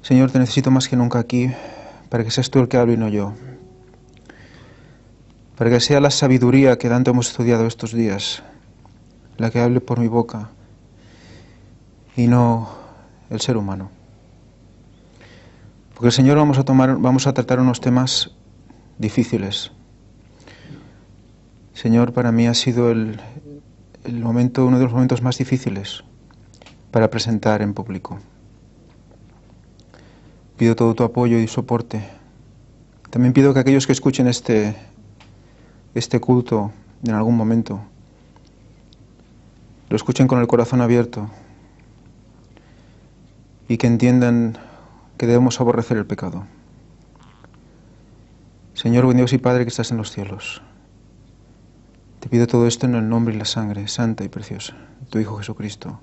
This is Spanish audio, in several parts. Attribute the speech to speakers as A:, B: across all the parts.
A: Señor, te necesito más que nunca aquí, para que seas tú el que hable y no yo. Para que sea la sabiduría que tanto hemos estudiado estos días, la que hable por mi boca, y no el ser humano. Porque, Señor, vamos a tratar unos temas difíciles. Señor, para mí ha sido uno de los momentos más difíciles para presentar en público. Pido todo tu apoyo y soporte. También pido que aquellos que escuchen este culto en algún momento lo escuchen con el corazón abierto y que entiendan que debemos aborrecer el pecado. Señor, buen Dios y Padre que estás en los cielos, te pido todo esto en el nombre y la sangre santa y preciosa de tu Hijo Jesucristo,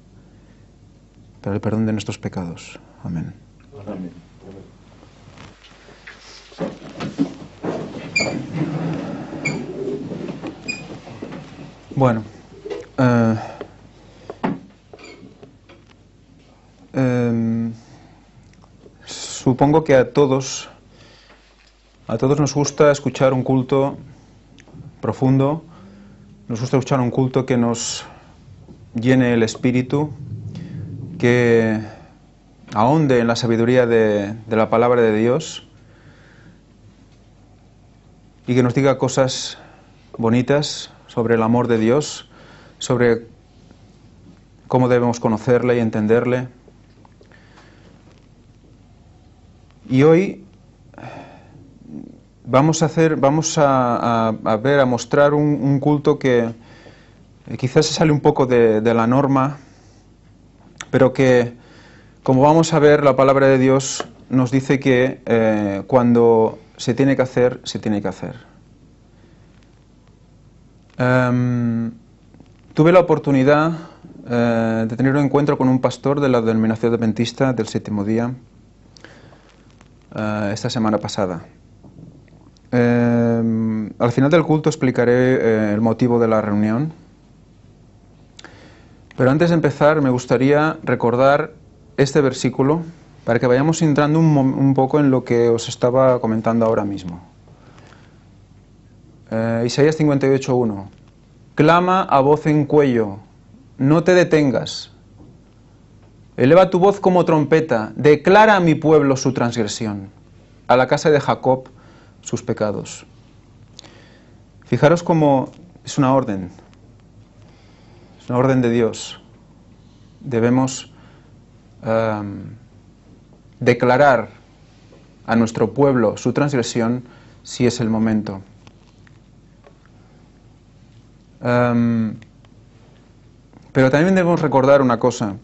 A: para el perdón de nuestros pecados. Amén.
B: Amén.
A: Bueno, supongo que a todos nos gusta escuchar un culto profundo, nos gusta escuchar un culto que nos llene el espíritu, que ahonde en la sabiduría de la palabra de Dios y que nos diga cosas bonitas sobre el amor de Dios, sobre cómo debemos conocerle y entenderle. Y hoy vamos a mostrar un culto que quizás se sale un poco de la norma, pero que, como vamos a ver, la palabra de Dios nos dice que cuando se tiene que hacer, se tiene que hacer. Tuve la oportunidad de tener un encuentro con un pastor de la denominación adventista del Séptimo Día esta semana pasada. Al final del culto explicaré el motivo de la reunión, pero antes de empezar me gustaría recordar este versículo para que vayamos entrando un poco en lo que os estaba comentando ahora mismo. Isaías 58:1. Clama a voz en cuello, no te detengas. Eleva tu voz como trompeta, declara a mi pueblo su transgresión, a la casa de Jacob sus pecados. Fijaros cómo es una orden de Dios. Debemos declarar a nuestro pueblo su transgresión si es el momento. Pero también debemos recordar una cosa.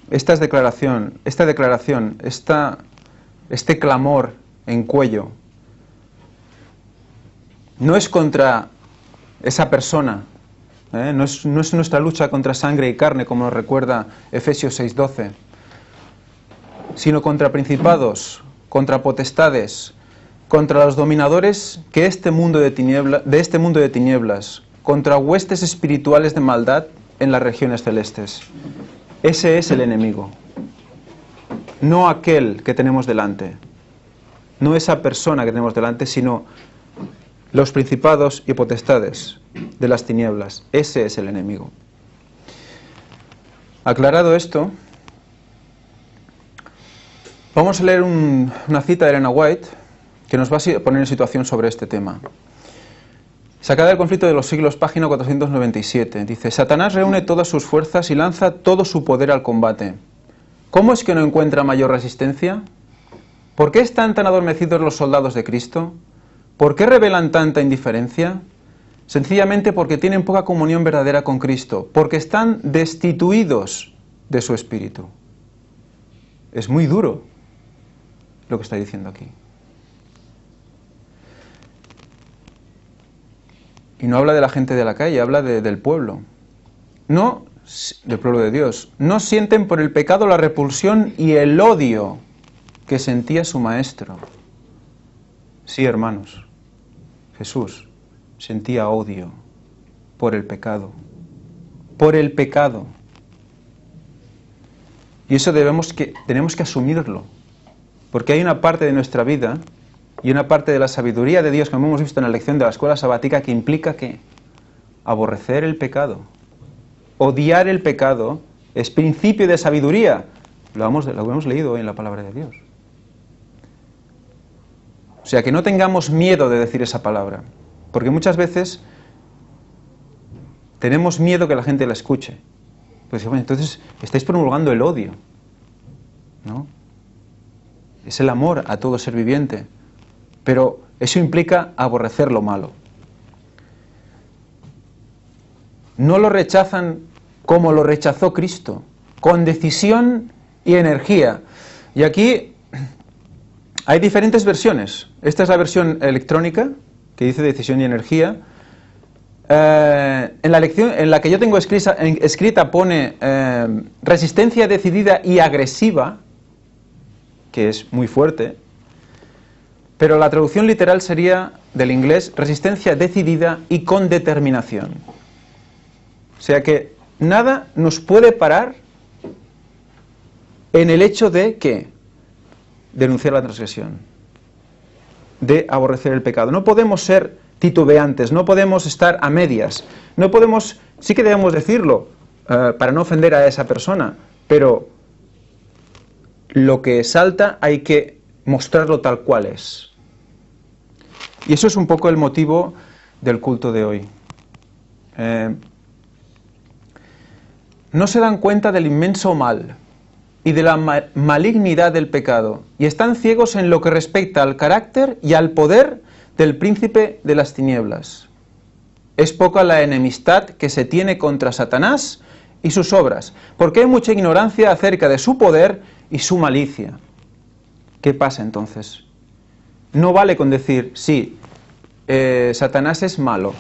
A: Esta declaración, este clamor en cuello, no es contra esa persona, no es nuestra lucha contra sangre y carne, como nos recuerda Efesios 6:12, sino contra principados, contra potestades, contra los dominadores de este mundo de tinieblas, contra huestes espirituales de maldad en las regiones celestes. Ese es el enemigo, no aquel que tenemos delante, no esa persona que tenemos delante, sino los principados y potestades de las tinieblas. Ese es el enemigo. Aclarado esto, vamos a leer una cita de Elena White que nos va a poner en situación sobre este tema. Sacada del conflicto de los siglos, página 497, dice: Satanás reúne todas sus fuerzas y lanza todo su poder al combate. ¿Cómo es que no encuentra mayor resistencia? ¿Por qué están tan adormecidos los soldados de Cristo? ¿Por qué revelan tanta indiferencia? Sencillamente porque tienen poca comunión verdadera con Cristo, porque están destituidos de su espíritu. Es muy duro lo que está diciendo aquí. Y no habla de la gente de la calle, habla del pueblo. No del pueblo de Dios. No sienten por el pecado la repulsión y el odio que sentía su maestro. Sí, hermanos, Jesús sentía odio por el pecado. Por el pecado. Y eso tenemos que asumirlo. Porque hay una parte de nuestra vida y una parte de la sabiduría de Dios, como hemos visto en la lección de la escuela sabática, que implica que aborrecer el pecado, odiar el pecado, es principio de sabiduría. Lo hemos leído hoy en la palabra de Dios. O sea, que no tengamos miedo de decir esa palabra, porque muchas veces tenemos miedo que la gente la escuche. Pues bueno, entonces estáis promulgando el odio, ¿no? Es el amor a todo ser viviente, pero eso implica aborrecer lo malo. No lo rechazan como lo rechazó Cristo, con decisión y energía. Y aquí hay diferentes versiones. Esta es la versión electrónica, que dice decisión y energía. En la que yo tengo escrita pone resistencia decidida y agresiva, que es muy fuerte, pero la traducción literal sería del inglés resistencia decidida y con determinación. O sea que nada nos puede parar en el hecho de que denunciar la transgresión, de aborrecer el pecado. No podemos ser titubeantes, no podemos estar a medias, no podemos, sí que debemos decirlo para no ofender a esa persona, pero lo que salta hay que mostrarlo tal cual es. Y eso es un poco el motivo del culto de hoy. No se dan cuenta del inmenso mal y de la malignidad del pecado, y están ciegos en lo que respecta al carácter y al poder del príncipe de las tinieblas. Es poca la enemistad que se tiene contra Satanás y sus obras, porque hay mucha ignorancia acerca de su poder y su malicia. ¿Qué pasa entonces? No vale con decir, sí, Satanás es malo.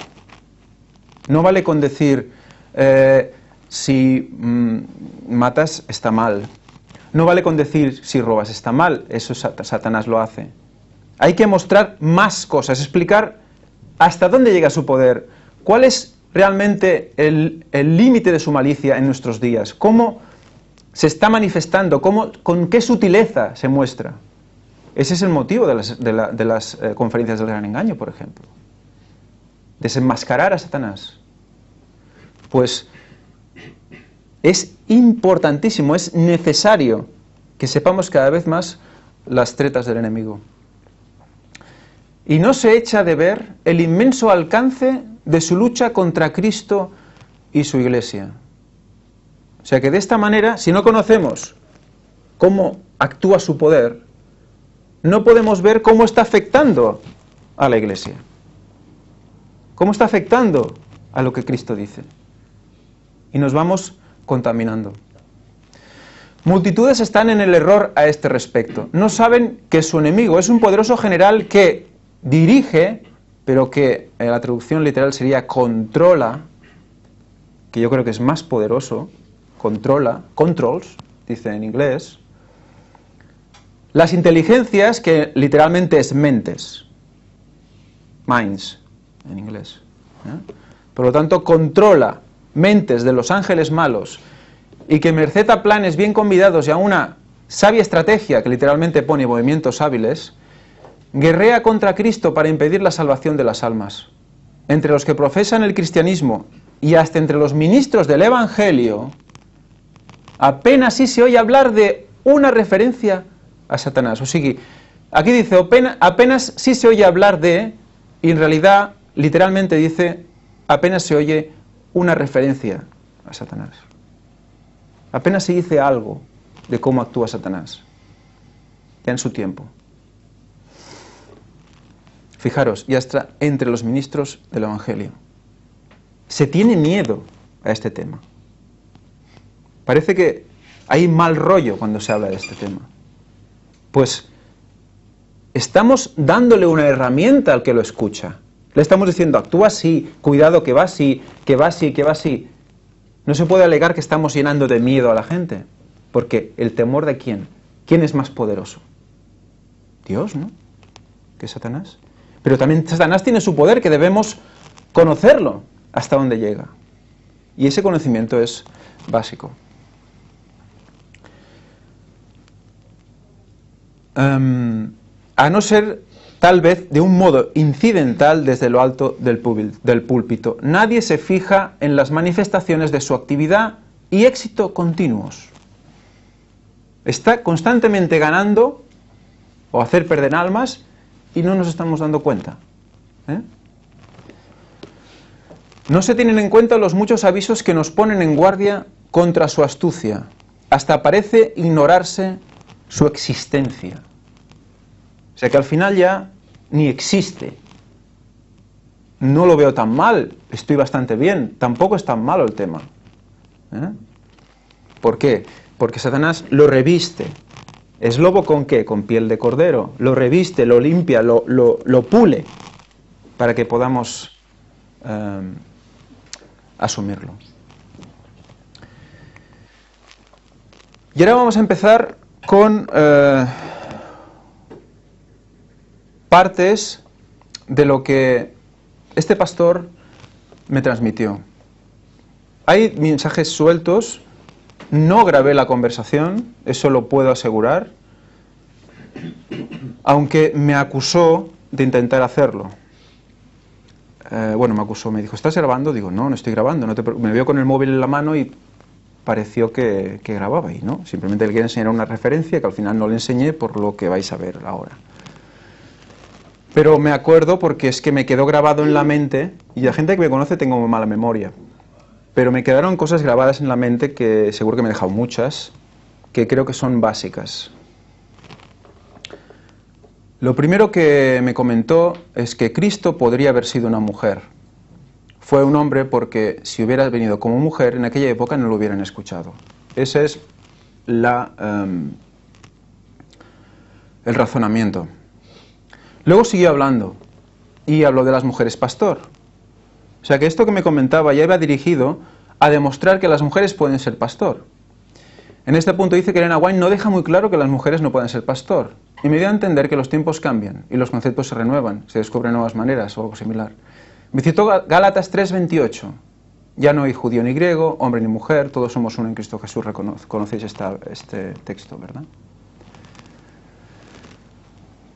A: No vale con decir, si matas está mal. No vale con decir, si robas está mal, eso Satanás lo hace. Hay que mostrar más cosas, explicar hasta dónde llega su poder, cuál es realmente el límite de su malicia en nuestros días, cómo se está manifestando, con qué sutileza se muestra. Ese es el motivo de las conferencias del Gran Engaño, por ejemplo. Desenmascarar a Satanás. Pues es importantísimo, es necesario que sepamos cada vez más las tretas del enemigo. Y no se echa de ver el inmenso alcance de su lucha contra Cristo y su Iglesia. O sea que de esta manera, si no conocemos cómo actúa su poder, no podemos ver cómo está afectando a la Iglesia. Cómo está afectando a lo que Cristo dice. Y nos vamos contaminando. Multitudes están en el error a este respecto. No saben que su enemigo es un poderoso general que dirige, pero que en la traducción literal sería controla, que yo creo que es más poderoso, controla, controls, dice en inglés, las inteligencias, que literalmente es mentes, minds en inglés. Por lo tanto, controla mentes de los ángeles malos, y que merced a planes bien combinados y a una sabia estrategia, que literalmente pone movimientos hábiles, guerrea contra Cristo para impedir la salvación de las almas. Entre los que profesan el cristianismo y hasta entre los ministros del Evangelio, apenas sí se oye hablar de una referencia a Satanás. O sea, aquí dice, apenas sí se oye hablar de, y en realidad, literalmente dice, apenas se oye una referencia a Satanás. Apenas se dice algo de cómo actúa Satanás, ya en su tiempo. Fijaros, ya está entre los ministros del Evangelio. Se tiene miedo a este tema. Parece que hay mal rollo cuando se habla de este tema. Pues estamos dándole una herramienta al que lo escucha. Le estamos diciendo, actúa así, cuidado que va así, que va así, que va así. No se puede alegar que estamos llenando de miedo a la gente, porque el temor de ¿quién? ¿Quién es más poderoso? Dios, ¿no? ¿Que Satanás? Pero también Satanás tiene su poder, que debemos conocerlo hasta dónde llega. Y ese conocimiento es básico. a no ser tal vez de un modo incidental desde lo alto del púlpito. Nadie se fija en las manifestaciones de su actividad y éxito continuos. Está constantemente ganando o hacer perder almas y no nos estamos dando cuenta. No se tienen en cuenta los muchos avisos que nos ponen en guardia contra su astucia. Hasta parece ignorarse su existencia. O sea que al final ya ni existe. No lo veo tan mal, estoy bastante bien, tampoco es tan malo el tema. ¿Por qué? Porque Satanás lo reviste. ¿Es lobo con qué? Con piel de cordero. Lo reviste, lo limpia, lo pule, para que podamos asumirlo. Y ahora vamos a empezar con partes de lo que este pastor me transmitió. Hay mensajes sueltos, no grabé la conversación, eso lo puedo asegurar, aunque me acusó de intentar hacerlo. Bueno, me acusó, me dijo, ¿estás grabando? Digo, no estoy grabando, me veo con el móvil en la mano y pareció que grababa y no, simplemente le quería enseñar una referencia que al final no le enseñé por lo que vais a ver ahora. Pero me acuerdo porque es que me quedó grabado en la mente, y la gente que me conoce tengo mala memoria, pero me quedaron cosas grabadas en la mente que seguro que me he dejado muchas, que creo que son básicas. Lo primero que me comentó es que Cristo podría haber sido una mujer. Fue un hombre porque si hubiera venido como mujer, en aquella época no lo hubieran escuchado. Ese es el razonamiento. Luego siguió hablando y habló de las mujeres pastor. O sea que esto que me comentaba ya iba dirigido a demostrar que las mujeres pueden ser pastor. En este punto dice que Elena White no deja muy claro que las mujeres no pueden ser pastor. Y me dio a entender que los tiempos cambian y los conceptos se renuevan, se descubren nuevas maneras o algo similar. Me citó Gálatas 3:28. Ya no hay judío ni griego, hombre ni mujer, todos somos uno en Cristo Jesús. Conocéis este texto, ¿verdad?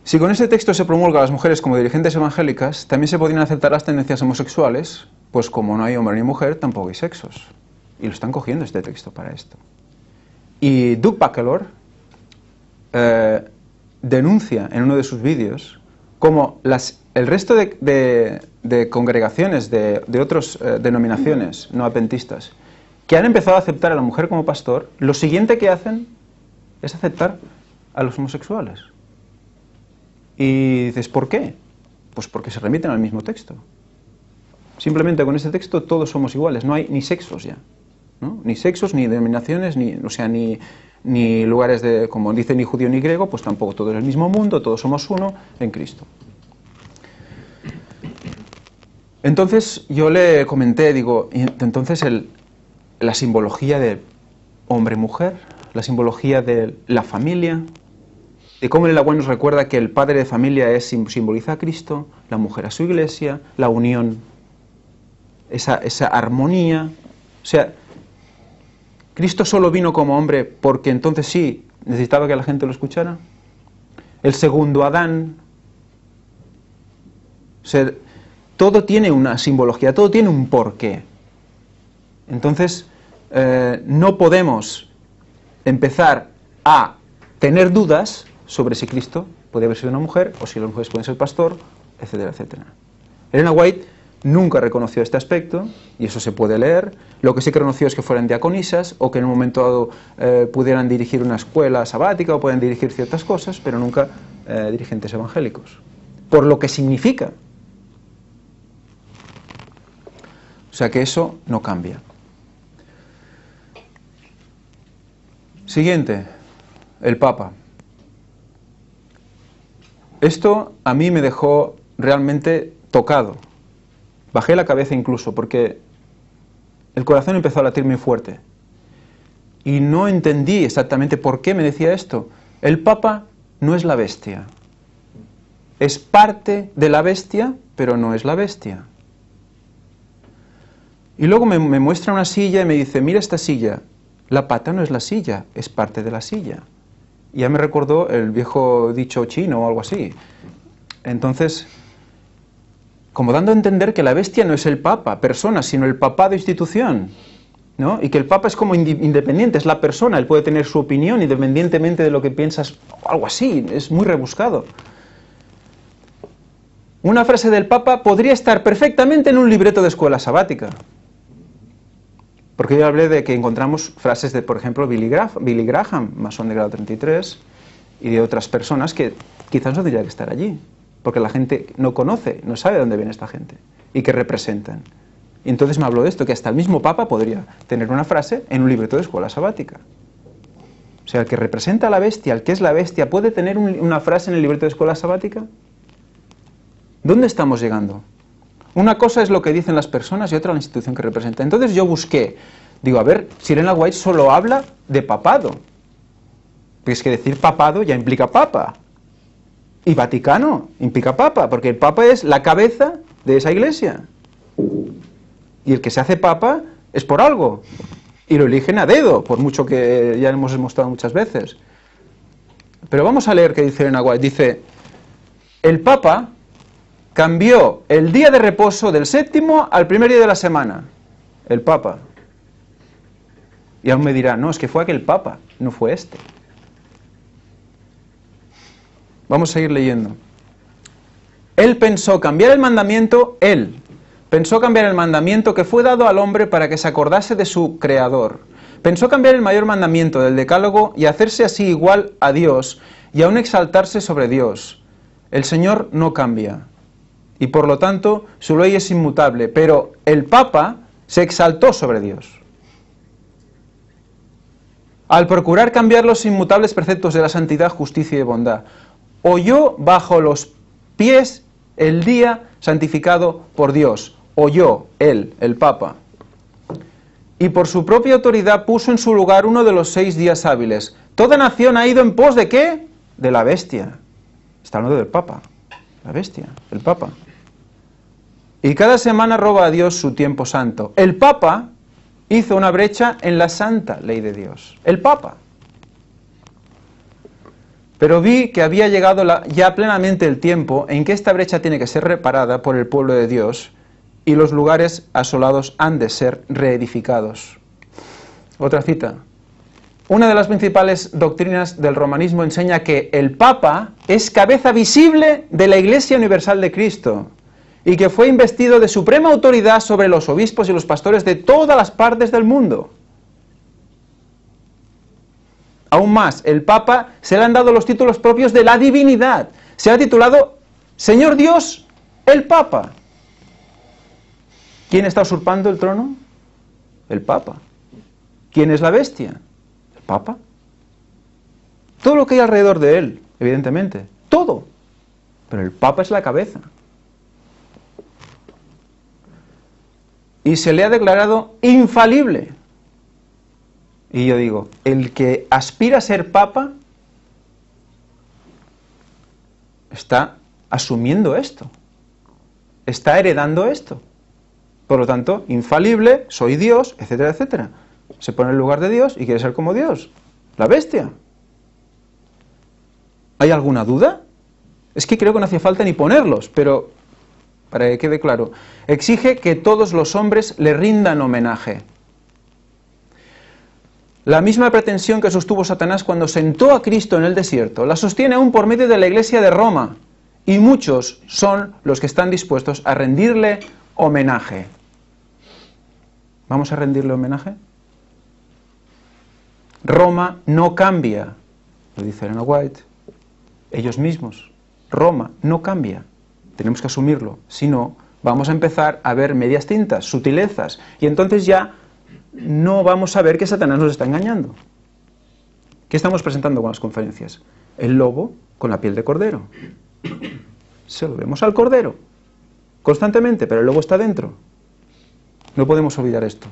A: Si con este texto se promulga a las mujeres como dirigentes evangélicas, también se podrían aceptar las tendencias homosexuales, pues como no hay hombre ni mujer, tampoco hay sexos. Y lo están cogiendo este texto para esto. Y Doug Buckelor denuncia en uno de sus vídeos como el resto de congregaciones de otras denominaciones no adventistas que han empezado a aceptar a la mujer como pastor, lo siguiente que hacen es aceptar a los homosexuales. Y dices, ¿por qué? Pues porque se remiten al mismo texto. Simplemente con este texto todos somos iguales, no hay ni sexos ya, ¿no? Ni sexos, ni denominaciones, ni lugares de, como dice, ni judío ni griego, pues tampoco, todo es el mismo mundo, todos somos uno en Cristo. Entonces yo le comenté, digo, entonces la simbología de hombre-mujer, la simbología de la familia, de cómo el White nos recuerda que el padre de familia simboliza a Cristo, la mujer a su iglesia, la unión, esa armonía. O sea, ¿Cristo solo vino como hombre porque entonces sí necesitaba que la gente lo escuchara? El segundo Adán. O sea, todo tiene una simbología, todo tiene un porqué. Entonces, no podemos empezar a tener dudas sobre si Cristo podía haber sido una mujer, o si las mujeres pueden ser pastor, etcétera, etcétera. Elena White nunca reconoció este aspecto, y eso se puede leer. Lo que sí que reconoció es que fueran diaconisas, o que en un momento dado pudieran dirigir una escuela sabática, o pueden dirigir ciertas cosas, pero nunca dirigentes evangélicos. Por lo que significa. O sea que eso no cambia. Siguiente, el Papa. Esto a mí me dejó realmente tocado. Bajé la cabeza incluso, porque el corazón empezó a latir muy fuerte. Y no entendí exactamente por qué me decía esto. El Papa no es la bestia. Es parte de la bestia, pero no es la bestia. Y luego me muestra una silla y me dice, mira esta silla. La pata no es la silla, es parte de la silla. Ya me recordó el viejo dicho chino o algo así. Entonces, como dando a entender que la bestia no es el papa, persona, sino el papado, institución, ¿no? Y que el papa es como independiente, es la persona, él puede tener su opinión independientemente de lo que piensas, algo así, es muy rebuscado. Una frase del papa podría estar perfectamente en un libreto de escuela sabática. Porque yo hablé de que encontramos frases de, por ejemplo, Billy Graham, masón de grado 33, y de otras personas que quizás no tendría que estar allí, porque la gente no conoce, no sabe de dónde viene esta gente, y que representan. Y entonces me habló de esto, que hasta el mismo Papa podría tener una frase en un libreto de escuela sabática. O sea, el que representa a la bestia, el que es la bestia, ¿puede tener una frase en el libreto de escuela sabática? ¿Dónde estamos llegando? Una cosa es lo que dicen las personas y otra la institución que representa. Entonces yo busqué, digo, a ver, si Elena White solo habla de papado. Porque es que decir papado ya implica papa. Y Vaticano implica papa, porque el papa es la cabeza de esa iglesia. Y el que se hace papa es por algo. Y lo eligen a dedo, por mucho que ya hemos mostrado muchas veces. Pero vamos a leer qué dice Elena White. Dice, el papa cambió el día de reposo del séptimo al primer día de la semana. El papa. Y aún me dirá, no, es que fue aquel papa, no fue este. Vamos a seguir leyendo. Él pensó cambiar el mandamiento, pensó cambiar el mandamiento que fue dado al hombre para que se acordase de su Creador. Pensó cambiar el mayor mandamiento del Decálogo y hacerse así igual a Dios y aún exaltarse sobre Dios. El Señor no cambia y por lo tanto su ley es inmutable, pero el Papa se exaltó sobre Dios. Al procurar cambiar los inmutables preceptos de la santidad, justicia y bondad, oyó bajo los pies el día santificado por Dios. Oyó él, el Papa. Y por su propia autoridad puso en su lugar uno de los 6 días hábiles. Toda nación ha ido en pos ¿de qué? De la bestia. Está hablando del Papa. La bestia, el Papa. Y cada semana roba a Dios su tiempo santo. El Papa hizo una brecha en la santa ley de Dios. El Papa. Pero vi que había llegado ya plenamente el tiempo en que esta brecha tiene que ser reparada por el pueblo de Dios y los lugares asolados han de ser reedificados. Otra cita. Una de las principales doctrinas del romanismo enseña que el Papa es cabeza visible de la Iglesia Universal de Cristo y que fue investido de suprema autoridad sobre los obispos y los pastores de todas las partes del mundo. Aún más, el Papa se le han dado los títulos propios de la divinidad. Se ha titulado Señor Dios, el Papa. ¿Quién está usurpando el trono? El Papa. ¿Quién es la bestia? El Papa. Todo lo que hay alrededor de él, evidentemente. Todo. Pero el Papa es la cabeza. Y se le ha declarado infalible. Y yo digo, el que aspira a ser papa está asumiendo esto, está heredando esto. Por lo tanto, infalible, soy Dios, etcétera, etcétera. Se pone en el lugar de Dios y quiere ser como Dios. La bestia. ¿Hay alguna duda? Es que creo que no hacía falta ni ponerlos, pero para que quede claro. Exige que todos los hombres le rindan homenaje. La misma pretensión que sostuvo Satanás cuando sentó a Cristo en el desierto, la sostiene aún por medio de la Iglesia de Roma, y muchos son los que están dispuestos a rendirle homenaje. ¿Vamos a rendirle homenaje? Roma no cambia, lo dice Elena White, ellos mismos. Roma no cambia, tenemos que asumirlo, si no, vamos a empezar a ver medias tintas, sutilezas, y entonces ya no vamos a ver que Satanás nos está engañando. ¿Qué estamos presentando con las conferencias? El lobo con la piel de cordero. Se lo vemos al cordero constantemente, pero el lobo está dentro. No podemos olvidar esto.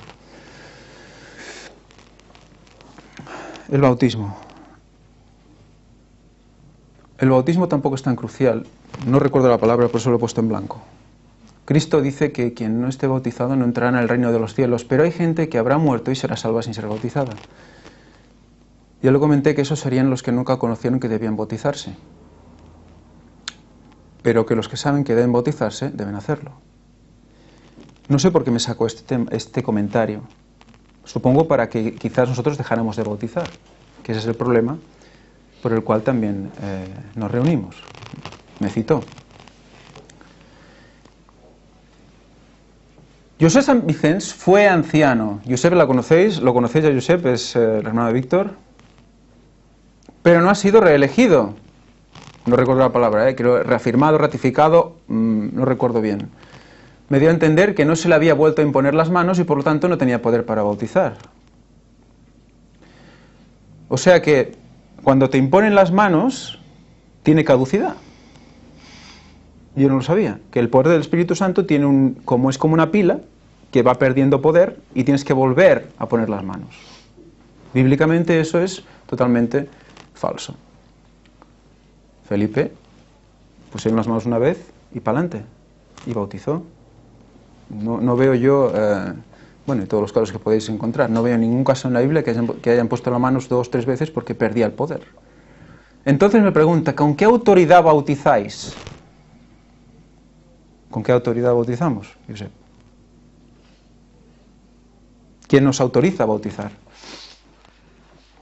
A: El bautismo. El bautismo tampoco es tan crucial. No recuerdo la palabra, por eso lo he puesto en blanco. Cristo dice que quien no esté bautizado no entrará en el reino de los cielos, pero hay gente que habrá muerto y será salva sin ser bautizada. Yo le comenté que esos serían los que nunca conocieron que debían bautizarse, pero que los que saben que deben bautizarse deben hacerlo. No sé por qué me sacó este comentario. Supongo para que quizás nosotros dejáramos de bautizar, que ese es el problema por el cual también nos reunimos. Me citó. Josep Sant Vicenç fue anciano. Josep, ¿la conocéis? ¿Lo conocéis a Josep? Es el hermano de Víctor. Pero no ha sido reelegido. No recuerdo la palabra, creo reafirmado, ratificado, no recuerdo bien. Me dio a entender que no se le había vuelto a imponer las manos y por lo tanto no tenía poder para bautizar. O sea que cuando te imponen las manos, tiene caducidad. Yo no lo sabía, que el poder del Espíritu Santo tiene es como una pila que va perdiendo poder y tienes que volver a poner las manos. Bíblicamente eso es totalmente falso. Felipe pusieron las manos una vez y para adelante, y bautizó. No veo yo, bueno, en todos los casos que podéis encontrar, no veo ningún caso en la Biblia que hayan puesto las manos 2 o 3 veces porque perdía el poder. Entonces me pregunta, ¿con qué autoridad bautizáis? ¿Con qué autoridad bautizamos, Josep? ¿Quién nos autoriza a bautizar?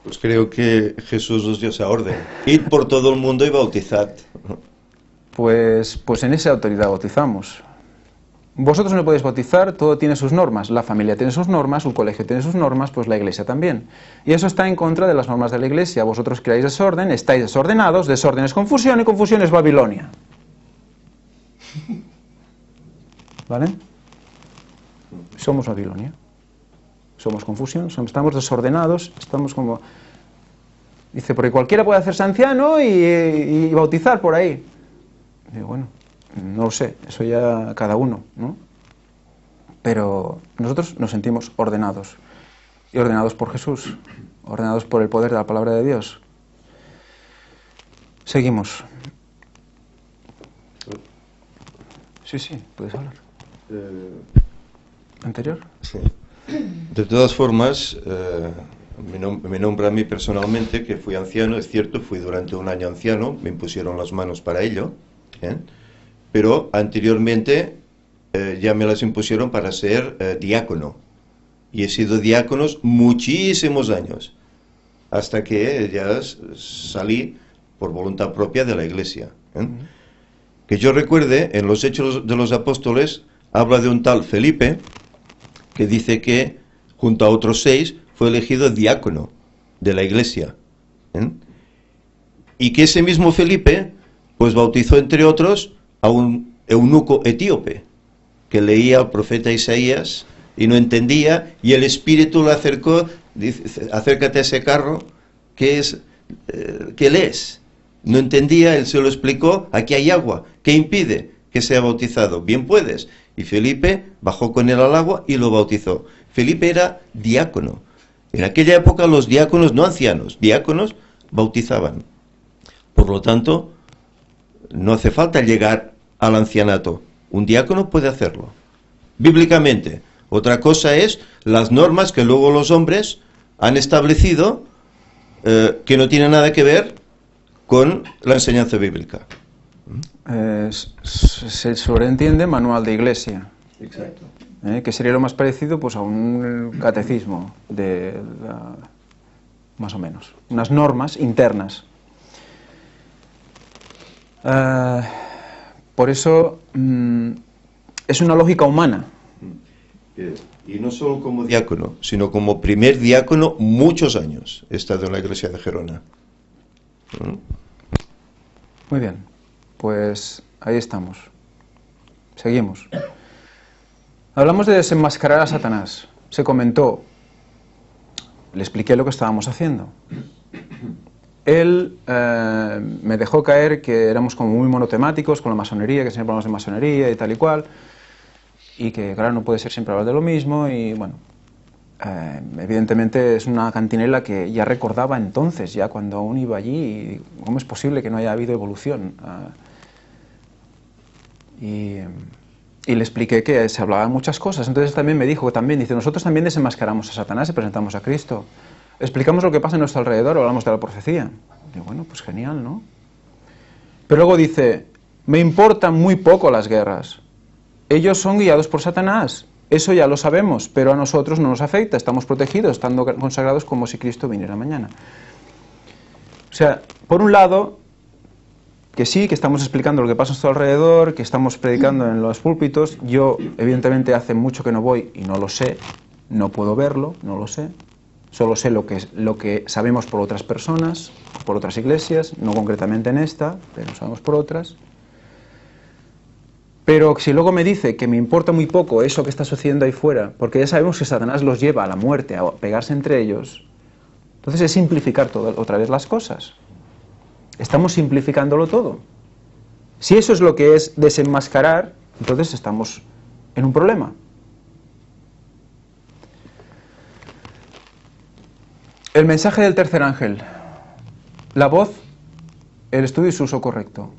B: Pues creo que Jesús nos dio esa orden. Id por todo el mundo y bautizad.
A: Pues en esa autoridad bautizamos. Vosotros no podéis bautizar, todo tiene sus normas. La familia tiene sus normas, el colegio tiene sus normas, pues la iglesia también. Y eso está en contra de las normas de la iglesia. Vosotros creáis desorden, estáis desordenados, desorden es confusión y confusión es Babilonia. ¿Vale? Somos Babilonia. Somos confusión, estamos desordenados, estamos como... Dice, porque cualquiera puede hacerse anciano y bautizar por ahí. Digo, bueno, no lo sé, eso ya cada uno, ¿no? Pero nosotros nos sentimos ordenados. Y ordenados por Jesús, ordenados por el poder de la palabra de Dios. Seguimos. Sí, puedes hablar. ¿Anterior?
B: Sí. De todas formas, me nombra a mí personalmente que fui anciano, es cierto, fui durante un año anciano, me impusieron las manos para ello, pero anteriormente ya me las impusieron para ser diácono, y he sido diáconos muchísimos años, hasta que ya salí por voluntad propia de la iglesia. Que yo recuerde, en los Hechos de los Apóstoles, habla de un tal Felipe, que dice que, junto a otros 6, fue elegido diácono de la iglesia. Y que ese mismo Felipe, pues bautizó, entre otros, a un eunuco etíope, que leía al profeta Isaías y no entendía, y el Espíritu le acercó, dice, acércate a ese carro, ¿qué lees? No entendía, él se lo explicó, aquí hay agua, ¿qué impide que sea bautizado? Bien puedes. Y Felipe bajó con él al agua y lo bautizó. Felipe era diácono. En aquella época los diáconos, no ancianos, diáconos bautizaban. Por lo tanto, no hace falta llegar al ancianato. Un diácono puede hacerlo. Bíblicamente. Otra cosa es las normas que luego los hombres han establecido que no tienen nada que ver con la enseñanza bíblica.
A: Se sobreentiende manual de iglesia.
B: Exacto.
A: Que sería lo más parecido pues a un catecismo más o menos, unas normas internas. Por eso es una lógica humana.
B: Y no solo como diácono, sino como primer diácono muchos años he estado en la iglesia de Gerona.
A: Muy bien, pues ahí estamos. Seguimos. Hablamos de desenmascarar a Satanás. Se comentó, le expliqué lo que estábamos haciendo. Él me dejó caer que éramos como muy monotemáticos con la masonería, que siempre hablamos de masonería y tal y cual, y que claro, no puede ser siempre hablar de lo mismo, y bueno, evidentemente es una cantinela que ya recordaba entonces, ya cuando aún iba allí, y ¿cómo es posible que no haya habido evolución? Y le expliqué que se hablaban muchas cosas. Entonces también me dijo, dice, nosotros también desenmascaramos a Satanás y presentamos a Cristo. explicamos lo que pasa a nuestro alrededor, hablamos de la profecía. Y bueno, pues genial, ¿no? Pero luego dice, me importan muy poco las guerras. Ellos son guiados por Satanás. Eso ya lo sabemos, pero a nosotros no nos afecta. Estamos protegidos, estando consagrados como si Cristo viniera mañana. O sea, por un lado, que sí, que estamos explicando lo que pasa a nuestro alrededor, que estamos predicando en los púlpitos. Yo, evidentemente, hace mucho que no voy y no lo sé. No puedo verlo, no lo sé. Solo sé lo que sabemos por otras personas, por otras iglesias, no concretamente en esta, pero sabemos por otras. Pero si luego me dice que me importa muy poco eso que está sucediendo ahí fuera, porque ya sabemos que Satanás los lleva a la muerte, a pegarse entre ellos, entonces es simplificar otra vez las cosas. Estamos simplificándolo todo. Si eso es lo que es desenmascarar, entonces estamos en un problema. El mensaje del tercer ángel. La voz, el estudio y su uso correcto.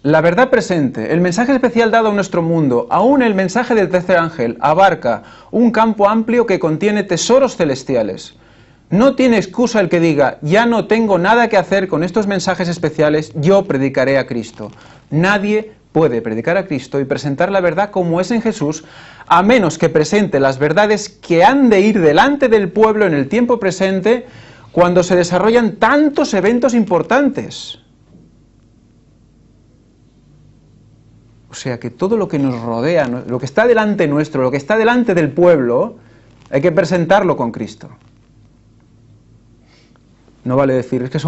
A: La verdad presente, el mensaje especial dado a nuestro mundo, aún el mensaje del tercer ángel, abarca un campo amplio que contiene tesoros celestiales. No tiene excusa el que diga, ya no tengo nada que hacer con estos mensajes especiales, yo predicaré a Cristo. Nadie puede predicar a Cristo y presentar la verdad como es en Jesús, a menos que presente las verdades que han de ir delante del pueblo en el tiempo presente, cuando se desarrollan tantos eventos importantes. O sea que todo lo que nos rodea, lo que está delante nuestro, lo que está delante del pueblo, hay que presentarlo con Cristo. No vale decir, es que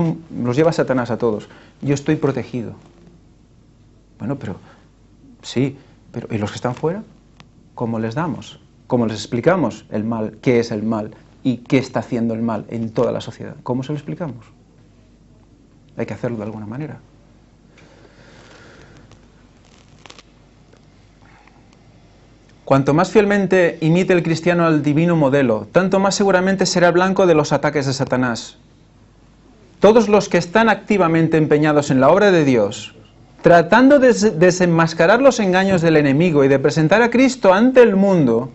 A: los lleva Satanás a todos. Yo estoy protegido. Bueno, pero sí, pero ¿y los que están fuera? ¿Cómo les damos? ¿Cómo les explicamos el mal? ¿Qué es el mal? ¿Y qué está haciendo el mal en toda la sociedad? ¿Cómo se lo explicamos? Hay que hacerlo de alguna manera. Cuanto más fielmente imite el cristiano al divino modelo, tanto más seguramente será blanco de los ataques de Satanás. Todos los que están activamente empeñados en la obra de Dios, tratando de desenmascarar los engaños del enemigo y de presentar a Cristo ante el mundo,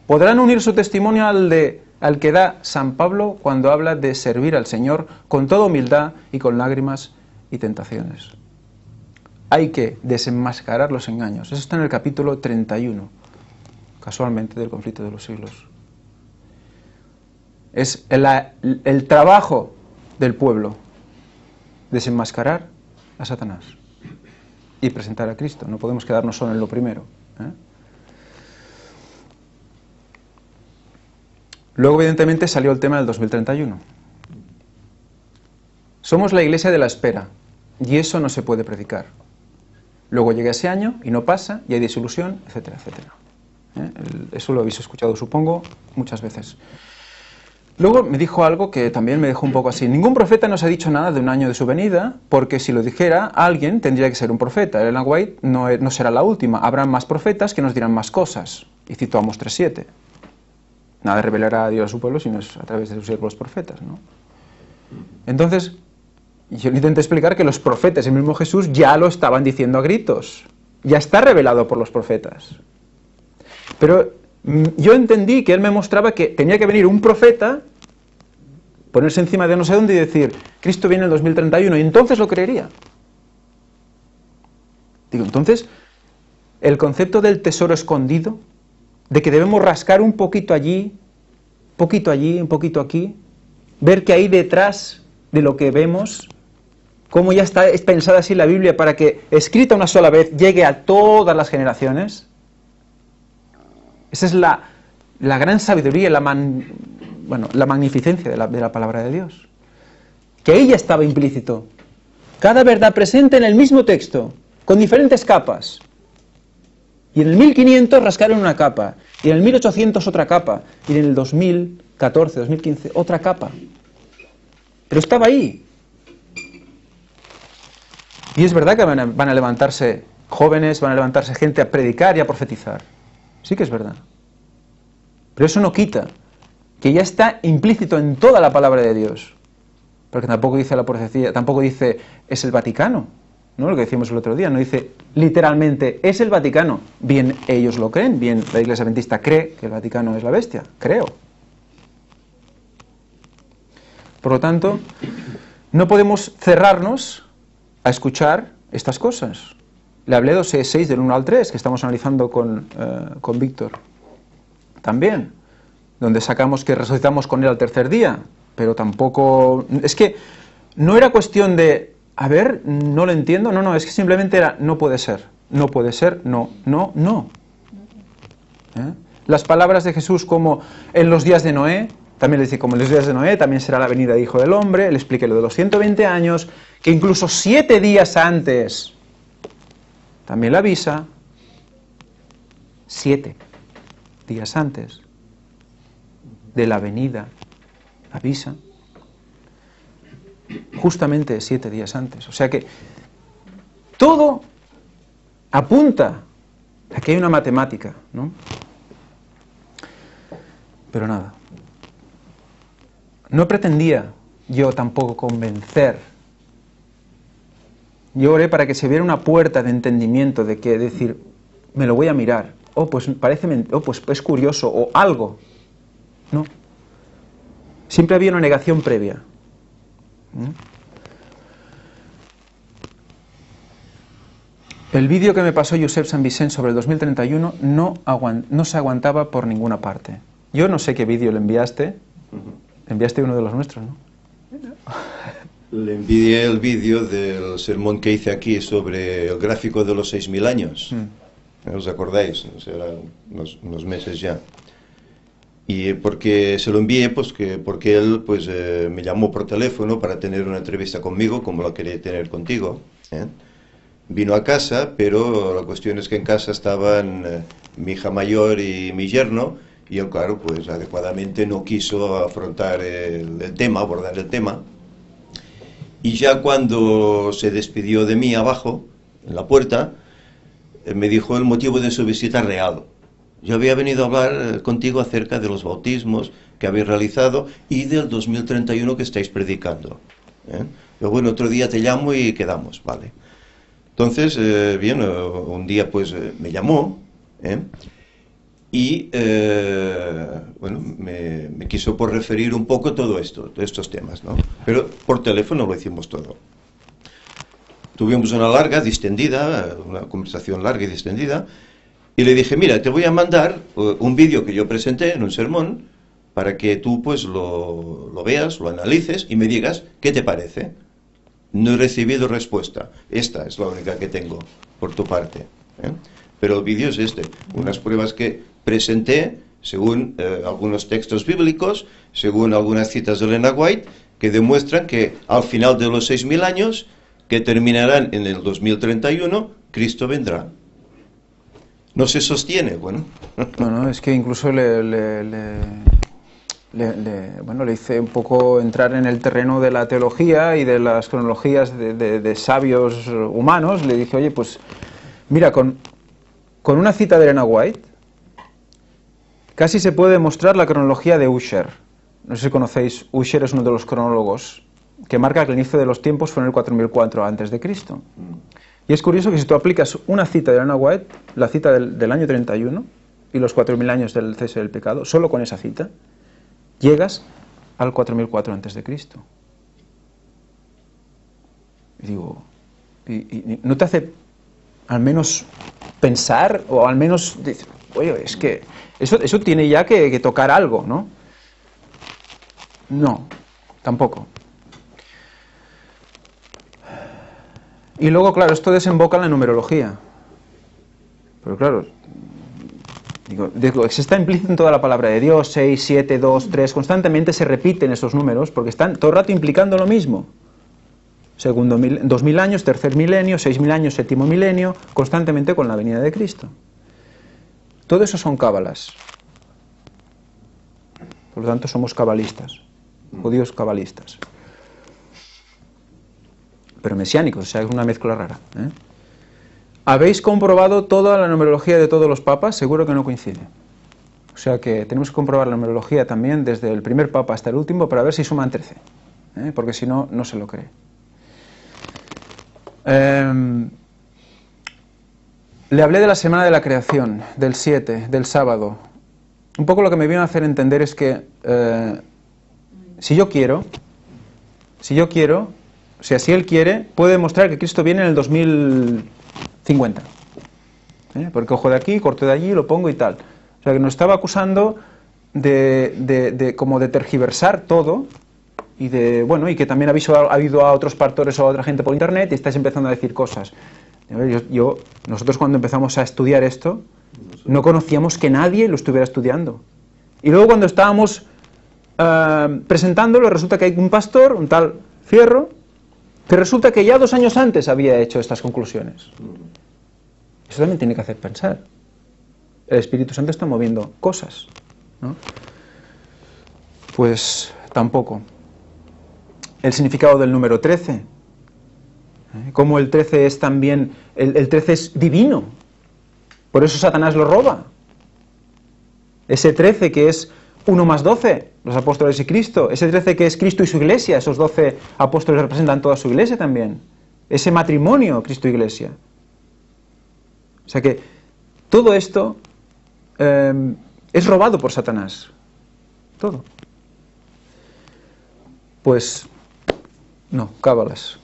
A: podrán unir su testimonio al que da San Pablo cuando habla de servir al Señor con toda humildad y con lágrimas y tentaciones. Hay que desenmascarar los engaños. Eso está en el capítulo 31, casualmente, del conflicto de los siglos. Es el trabajo del pueblo, desenmascarar a Satanás y presentar a Cristo. No podemos quedarnos solo en lo primero, ¿eh? Luego, evidentemente, salió el tema del 2031. Somos la iglesia de la espera, y eso no se puede predicar. Luego llega ese año y no pasa, y hay disolución, etcétera, etcétera. Eso lo habéis escuchado, supongo, muchas veces. Luego me dijo algo que también me dejó un poco así. Ningún profeta nos ha dicho nada de un año de su venida, porque si lo dijera, alguien tendría que ser un profeta. Ellen White no será la última. Habrá más profetas que nos dirán más cosas. Y citó Amós 3:7. Nada revelará a Dios a su pueblo, sino es a través de sus siervos profetas, ¿no? Entonces, yo le intenté explicar que los profetas, el mismo Jesús, ya lo estaban diciendo a gritos. Ya está revelado por los profetas. Pero yo entendí que él me mostraba que tenía que venir un profeta, ponerse encima de no sé dónde y decir, Cristo viene en el 2031, y entonces lo creería. Digo, entonces, el concepto del tesoro escondido, de que debemos rascar un poquito allí, un poquito aquí, ver que hay detrás de lo que vemos, cómo ya está pensada así la Biblia para que, escrita una sola vez, llegue a todas las generaciones. Esa es la gran sabiduría, la magnificencia de la palabra de Dios. Que ahí ya estaba implícito. Cada verdad presente en el mismo texto, con diferentes capas. Y en el 1500 rascaron una capa, y en el 1800 otra capa, y en el 2014, 2015 otra capa. Pero estaba ahí. Y es verdad que van a levantarse jóvenes, van a levantarse gente a predicar y a profetizar. Sí que es verdad. Pero eso no quita que ya está implícito en toda la palabra de Dios. Porque tampoco dice la profecía, tampoco dice es el Vaticano, ¿no? Lo que decíamos el otro día, no dice literalmente es el Vaticano. Bien ellos lo creen, bien la Iglesia Adventista cree que el Vaticano es la bestia, creo. Por lo tanto, no podemos cerrarnos a escuchar estas cosas. Le hablé de Oseas 6 del 1 al 3, que estamos analizando con Víctor. También, donde sacamos que resucitamos con él al tercer día, pero tampoco... Es que no era cuestión de, a ver, no lo entiendo, no, es que simplemente era, no puede ser, no, no. Las palabras de Jesús como en los días de Noé, también le dice, como en los días de Noé, también será la venida del Hijo del Hombre, le expliqué lo de los 120 años, que incluso 7 días antes, también le avisa, 7 días antes de la venida, avisa, justamente 7 días antes. O sea que todo apunta a que hay una matemática, ¿no? Pero nada. No pretendía yo tampoco convencer. Yo oré para que se viera una puerta de entendimiento, de que decir, me lo voy a mirar, pues pues es curioso, o algo. No. Siempre había una negación previa. El vídeo que me pasó Josep San Vicent sobre el 2031 no se aguantaba por ninguna parte. Yo no sé qué vídeo le enviaste. Enviaste uno de los nuestros, ¿no?
B: Le envié el vídeo del sermón que hice aquí sobre el gráfico de los 6000 años. ¿Os acordáis? Serán unos meses ya. Y porque se lo envié, pues porque él me llamó por teléfono para tener una entrevista conmigo, como la quería tener contigo. Vino a casa, pero la cuestión es que en casa estaban mi hija mayor y mi yerno, y él, claro, pues adecuadamente no quiso afrontar el tema, abordar el tema. Y ya cuando se despidió de mí abajo, en la puerta, me dijo el motivo de su visita real. Yo había venido a hablar contigo acerca de los bautismos que habéis realizado y del 2031 que estáis predicando. Pero bueno, otro día te llamo y quedamos, ¿vale? Entonces, bien, un día pues me llamó, y bueno, me quiso por referir un poco todo esto, todos estos temas, ¿no? Pero por teléfono lo hicimos todo. Tuvimos una larga, distendida, una conversación larga y distendida, y le dije, mira, te voy a mandar un vídeo que yo presenté en un sermón para que tú pues lo veas, lo analices y me digas qué te parece. No he recibido respuesta. Esta es la única que tengo por tu parte. Pero el vídeo es unas pruebas que presenté según algunos textos bíblicos, según algunas citas de Elena White, que demuestran que al final de los 6000 años, que terminarán en el 2031, Cristo vendrá. ¿No se sostiene? Bueno.
A: No, es que incluso le hice un poco entrar en el terreno de la teología y de las cronologías de sabios humanos. Le dije, oye, pues mira, con una cita de Elena White casi se puede demostrar la cronología de Ussher. No sé si conocéis, Ussher es uno de los cronólogos que marca que el inicio de los tiempos fue en el 4004 a.C. Y es curioso que si tú aplicas una cita de Elena White, la cita del año 31 y los 4000 años del cese del pecado, solo con esa cita llegas al 4004 a.C. Y digo, ¿y no te hace al menos pensar o al menos decir, oye, es que eso tiene ya que tocar algo, ¿no? No, tampoco. Y luego, claro, esto desemboca en la numerología. Pero claro, digo, se está implícito en toda la palabra de Dios, 6, 7, 2, 3, constantemente se repiten esos números porque están todo el rato implicando lo mismo. Segundo 2000 años, tercer milenio, 6000 años, séptimo milenio, constantemente con la venida de Cristo. Todo eso son cábalas. Por lo tanto, somos cabalistas, judíos cabalistas. Pero mesiánicos, o sea, es una mezcla rara. ¿Habéis comprobado toda la numerología de todos los papas? Seguro que no coincide. O sea que tenemos que comprobar la numerología también desde el primer papa hasta el último para ver si suman 13. Porque si no, no se lo cree. Le hablé de la semana de la creación, del 7, del sábado. Un poco lo que me vino a hacer entender es que si yo quiero, si yo quiero, o sea, si él quiere, puede demostrar que Cristo viene en el 2050. Porque cojo de aquí, corto de allí, lo pongo y tal. O sea, que nos estaba acusando como de tergiversar todo y y que también ha habido a otros pastores o a otra gente por internet y estáis empezando a decir cosas. Nosotros cuando empezamos a estudiar esto, no conocíamos que nadie lo estuviera estudiando. Y luego cuando estábamos presentándolo, resulta que hay un pastor, un tal Fierro, que resulta que ya 2 años antes había hecho estas conclusiones. Eso también tiene que hacer pensar. El Espíritu Santo está moviendo cosas, ¿no? Pues tampoco. El significado del número 13. Como el 13 es también, el 13 es divino. Por eso Satanás lo roba. Ese 13 que es 1 más 12, los apóstoles y Cristo. Ese 13 que es Cristo y su iglesia, esos 12 apóstoles representan toda su iglesia también. Ese matrimonio, Cristo y iglesia. O sea que todo esto es robado por Satanás. Todo. Pues no, cábalas.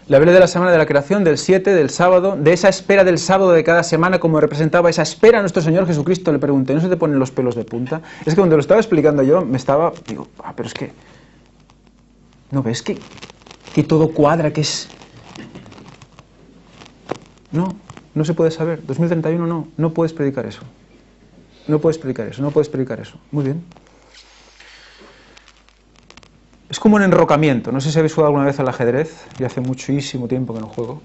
A: Le hablé de la semana de la creación, del 7, del sábado, de esa espera del sábado de cada semana, como representaba esa espera a nuestro Señor Jesucristo. Le pregunté, ¿no se te ponen los pelos de punta? Es que cuando lo estaba explicando yo, digo, pero es que, ¿no ves que todo cuadra, que es? No se puede saber. 2031 no puedes predicar eso. No puedes predicar eso. Muy bien. Es como un enrocamiento. No sé si habéis jugado alguna vez al ajedrez. Yo hace muchísimo tiempo que no juego.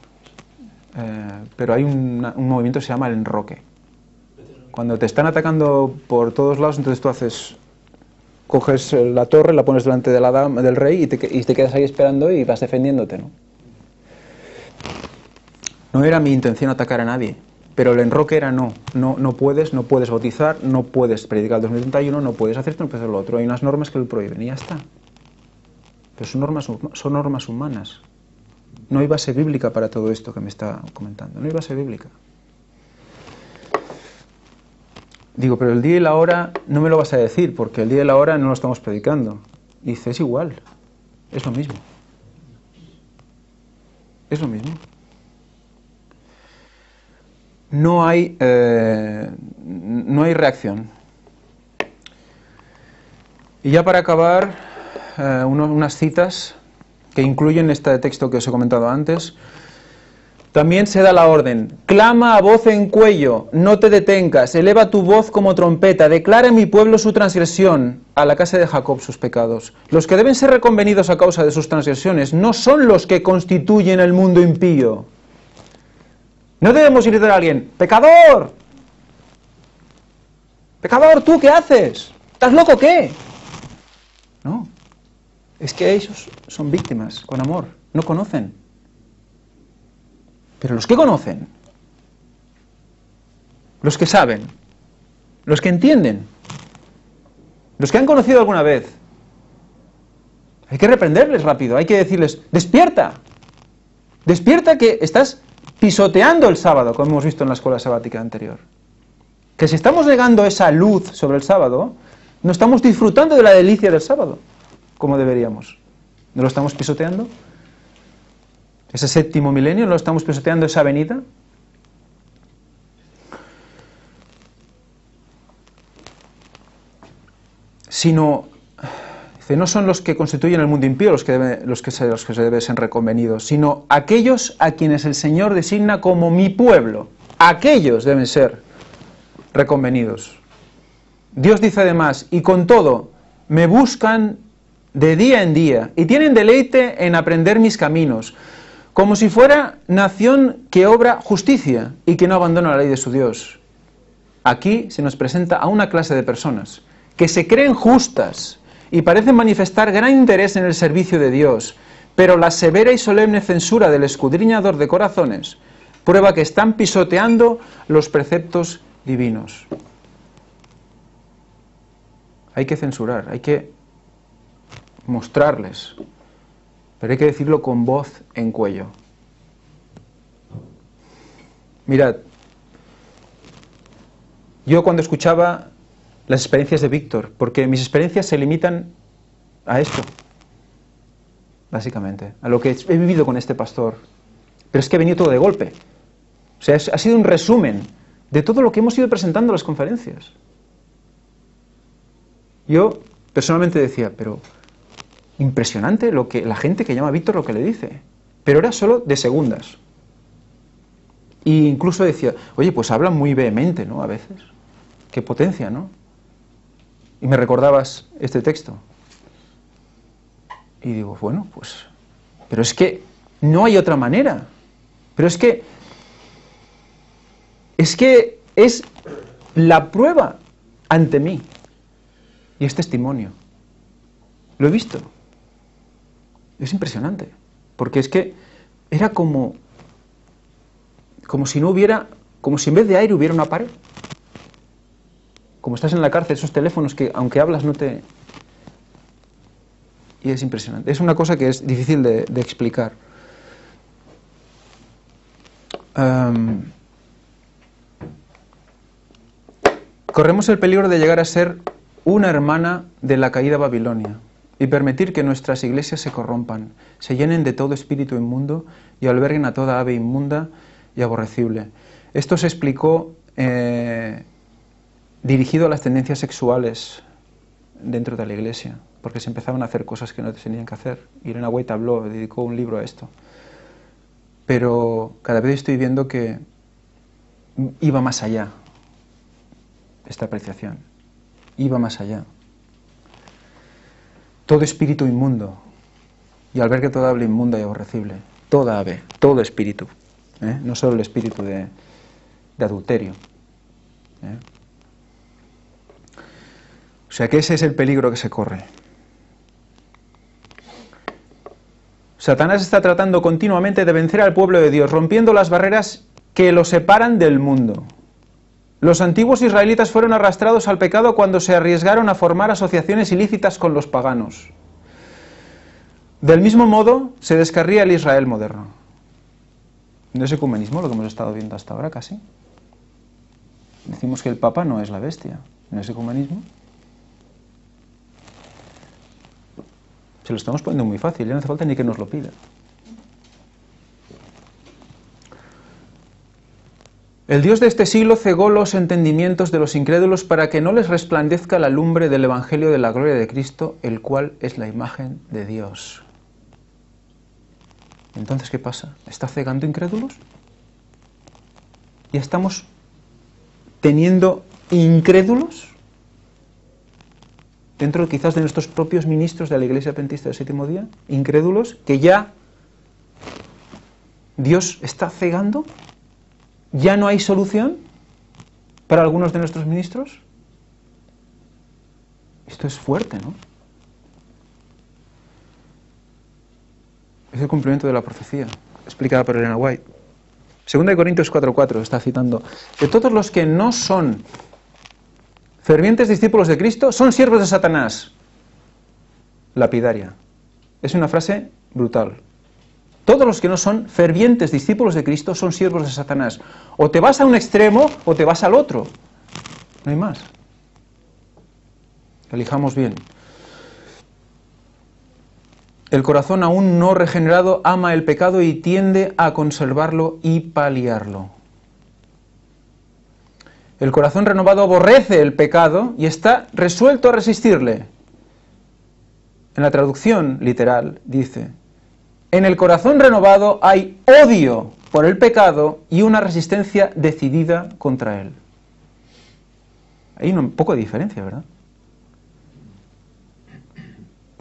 A: Pero hay un movimiento que se llama el enroque. Cuando te están atacando por todos lados, entonces tú coges la torre, la pones delante de la dama, del rey y te quedas ahí esperando y vas defendiéndote, ¿no? No era mi intención atacar a nadie, pero el enroque era no puedes bautizar, no puedes predicar el 2031, no puedes hacer esto, no puedes hacer lo otro. Hay unas normas que lo prohíben y ya está. Pero son normas humanas. No hay base bíblica para todo esto que me está comentando. No hay base bíblica. Digo, pero el día y la hora no me lo vas a decir, porque el día y la hora no lo estamos predicando. Dice, es igual. Es lo mismo. Es lo mismo. No hay reacción. Y ya para acabar, unas citas que incluyen este texto que os he comentado antes. También se da la orden: clama a voz en cuello, no te detengas, eleva tu voz como trompeta, declara en mi pueblo su transgresión, a la casa de Jacob sus pecados. Los que deben ser reconvenidos a causa de sus transgresiones no son los que constituyen el mundo impío. No debemos ir a alguien, ¡pecador! ¡Pecador, tú qué haces! ¿Estás loco o qué? No, es que ellos son víctimas, con amor, no conocen. Pero los que conocen, los que saben, los que entienden, los que han conocido alguna vez, hay que reprenderles rápido, hay que decirles, despierta, despierta que estás pisoteando el sábado, como hemos visto en la escuela sabática anterior. Que si estamos negando esa luz sobre el sábado, no estamos disfrutando de la delicia del sábado, como deberíamos. ¿No lo estamos pisoteando? ¿Ese séptimo milenio no lo estamos pisoteando, esa venida? Sino, dice, no son los que constituyen el mundo impío los que se deben ser reconvenidos, sino aquellos a quienes el Señor designa como mi pueblo. Aquellos deben ser reconvenidos. Dios dice además, y con todo, me buscan de día en día, y tienen deleite en aprender mis caminos, como si fuera nación que obra justicia y que no abandona la ley de su Dios. Aquí se nos presenta a una clase de personas que se creen justas y parecen manifestar gran interés en el servicio de Dios, pero la severa y solemne censura del escudriñador de corazones prueba que están pisoteando los preceptos divinos. Hay que censurar, hay que mostrarles, pero hay que decirlo con voz en cuello. Mirad, yo cuando escuchaba las experiencias de Víctor, porque mis experiencias se limitan a esto, básicamente, a lo que he vivido con este pastor. Pero es que ha venido todo de golpe. O sea, ha sido un resumen de todo lo que hemos ido presentando en las conferencias. Yo personalmente decía, pero impresionante lo que la gente que llama a Víctor lo que le dice. Pero era solo de segundas. E incluso decía, oye, pues habla muy vehemente, ¿no? A veces. Qué potencia, ¿no? Y me recordabas este texto. Y digo, bueno, pues... Pero es que no hay otra manera. Pero es que es la prueba ante mí. Y es testimonio. Lo he visto. Es impresionante. Porque es que era como si no hubiera, como si en vez de aire hubiera una pared. Como estás en la cárcel, esos teléfonos que aunque hablas no te... Y es impresionante. Es una cosa que es difícil de explicar. Corremos el peligro de llegar a ser una hermana de la caída Babilonia y permitir que nuestras iglesias se corrompan, se llenen de todo espíritu inmundo y alberguen a toda ave inmunda y aborrecible. Esto se explicó dirigido a las tendencias sexuales dentro de la iglesia, porque se empezaban a hacer cosas que no se tenían que hacer. Irene White habló, dedicó un libro a esto. Pero cada vez estoy viendo que iba más allá esta apreciación. Iba más allá. Todo espíritu inmundo y albergue toda ave inmunda y aborrecible. Toda ave, todo espíritu. No solo el espíritu de adulterio. O sea que ese es el peligro que se corre. Satanás está tratando continuamente de vencer al pueblo de Dios, rompiendo las barreras que lo separan del mundo. Los antiguos israelitas fueron arrastrados al pecado cuando se arriesgaron a formar asociaciones ilícitas con los paganos. Del mismo modo, se descarría el Israel moderno. No es ecumenismo lo que hemos estado viendo hasta ahora, casi. Decimos que el Papa no es la bestia. ¿No es ecumenismo? Se lo estamos poniendo muy fácil, ya no hace falta ni que nos lo pida. El Dios de este siglo cegó los entendimientos de los incrédulos para que no les resplandezca la lumbre del Evangelio de la gloria de Cristo, el cual es la imagen de Dios. Entonces, ¿qué pasa? ¿Está cegando incrédulos? ¿Ya estamos teniendo incrédulos dentro quizás de nuestros propios ministros de la Iglesia Adventista del Séptimo Día? Incrédulos que ya Dios está cegando. ¿Ya no hay solución para algunos de nuestros ministros? Esto es fuerte, ¿no? Es el cumplimiento de la profecía, explicada por Elena White. 2 Corintios 4:4 está citando que todos los que no son fervientes discípulos de Cristo son siervos de Satanás. Lapidaria. Es una frase brutal. Todos los que no son fervientes discípulos de Cristo son siervos de Satanás. O te vas a un extremo o te vas al otro. No hay más. Elijamos bien. El corazón aún no regenerado ama el pecado y tiende a conservarlo y paliarlo. El corazón renovado aborrece el pecado y está resuelto a resistirle. En la traducción literal dice: en el corazón renovado hay odio por el pecado y una resistencia decidida contra él. Hay un poco de diferencia, ¿verdad?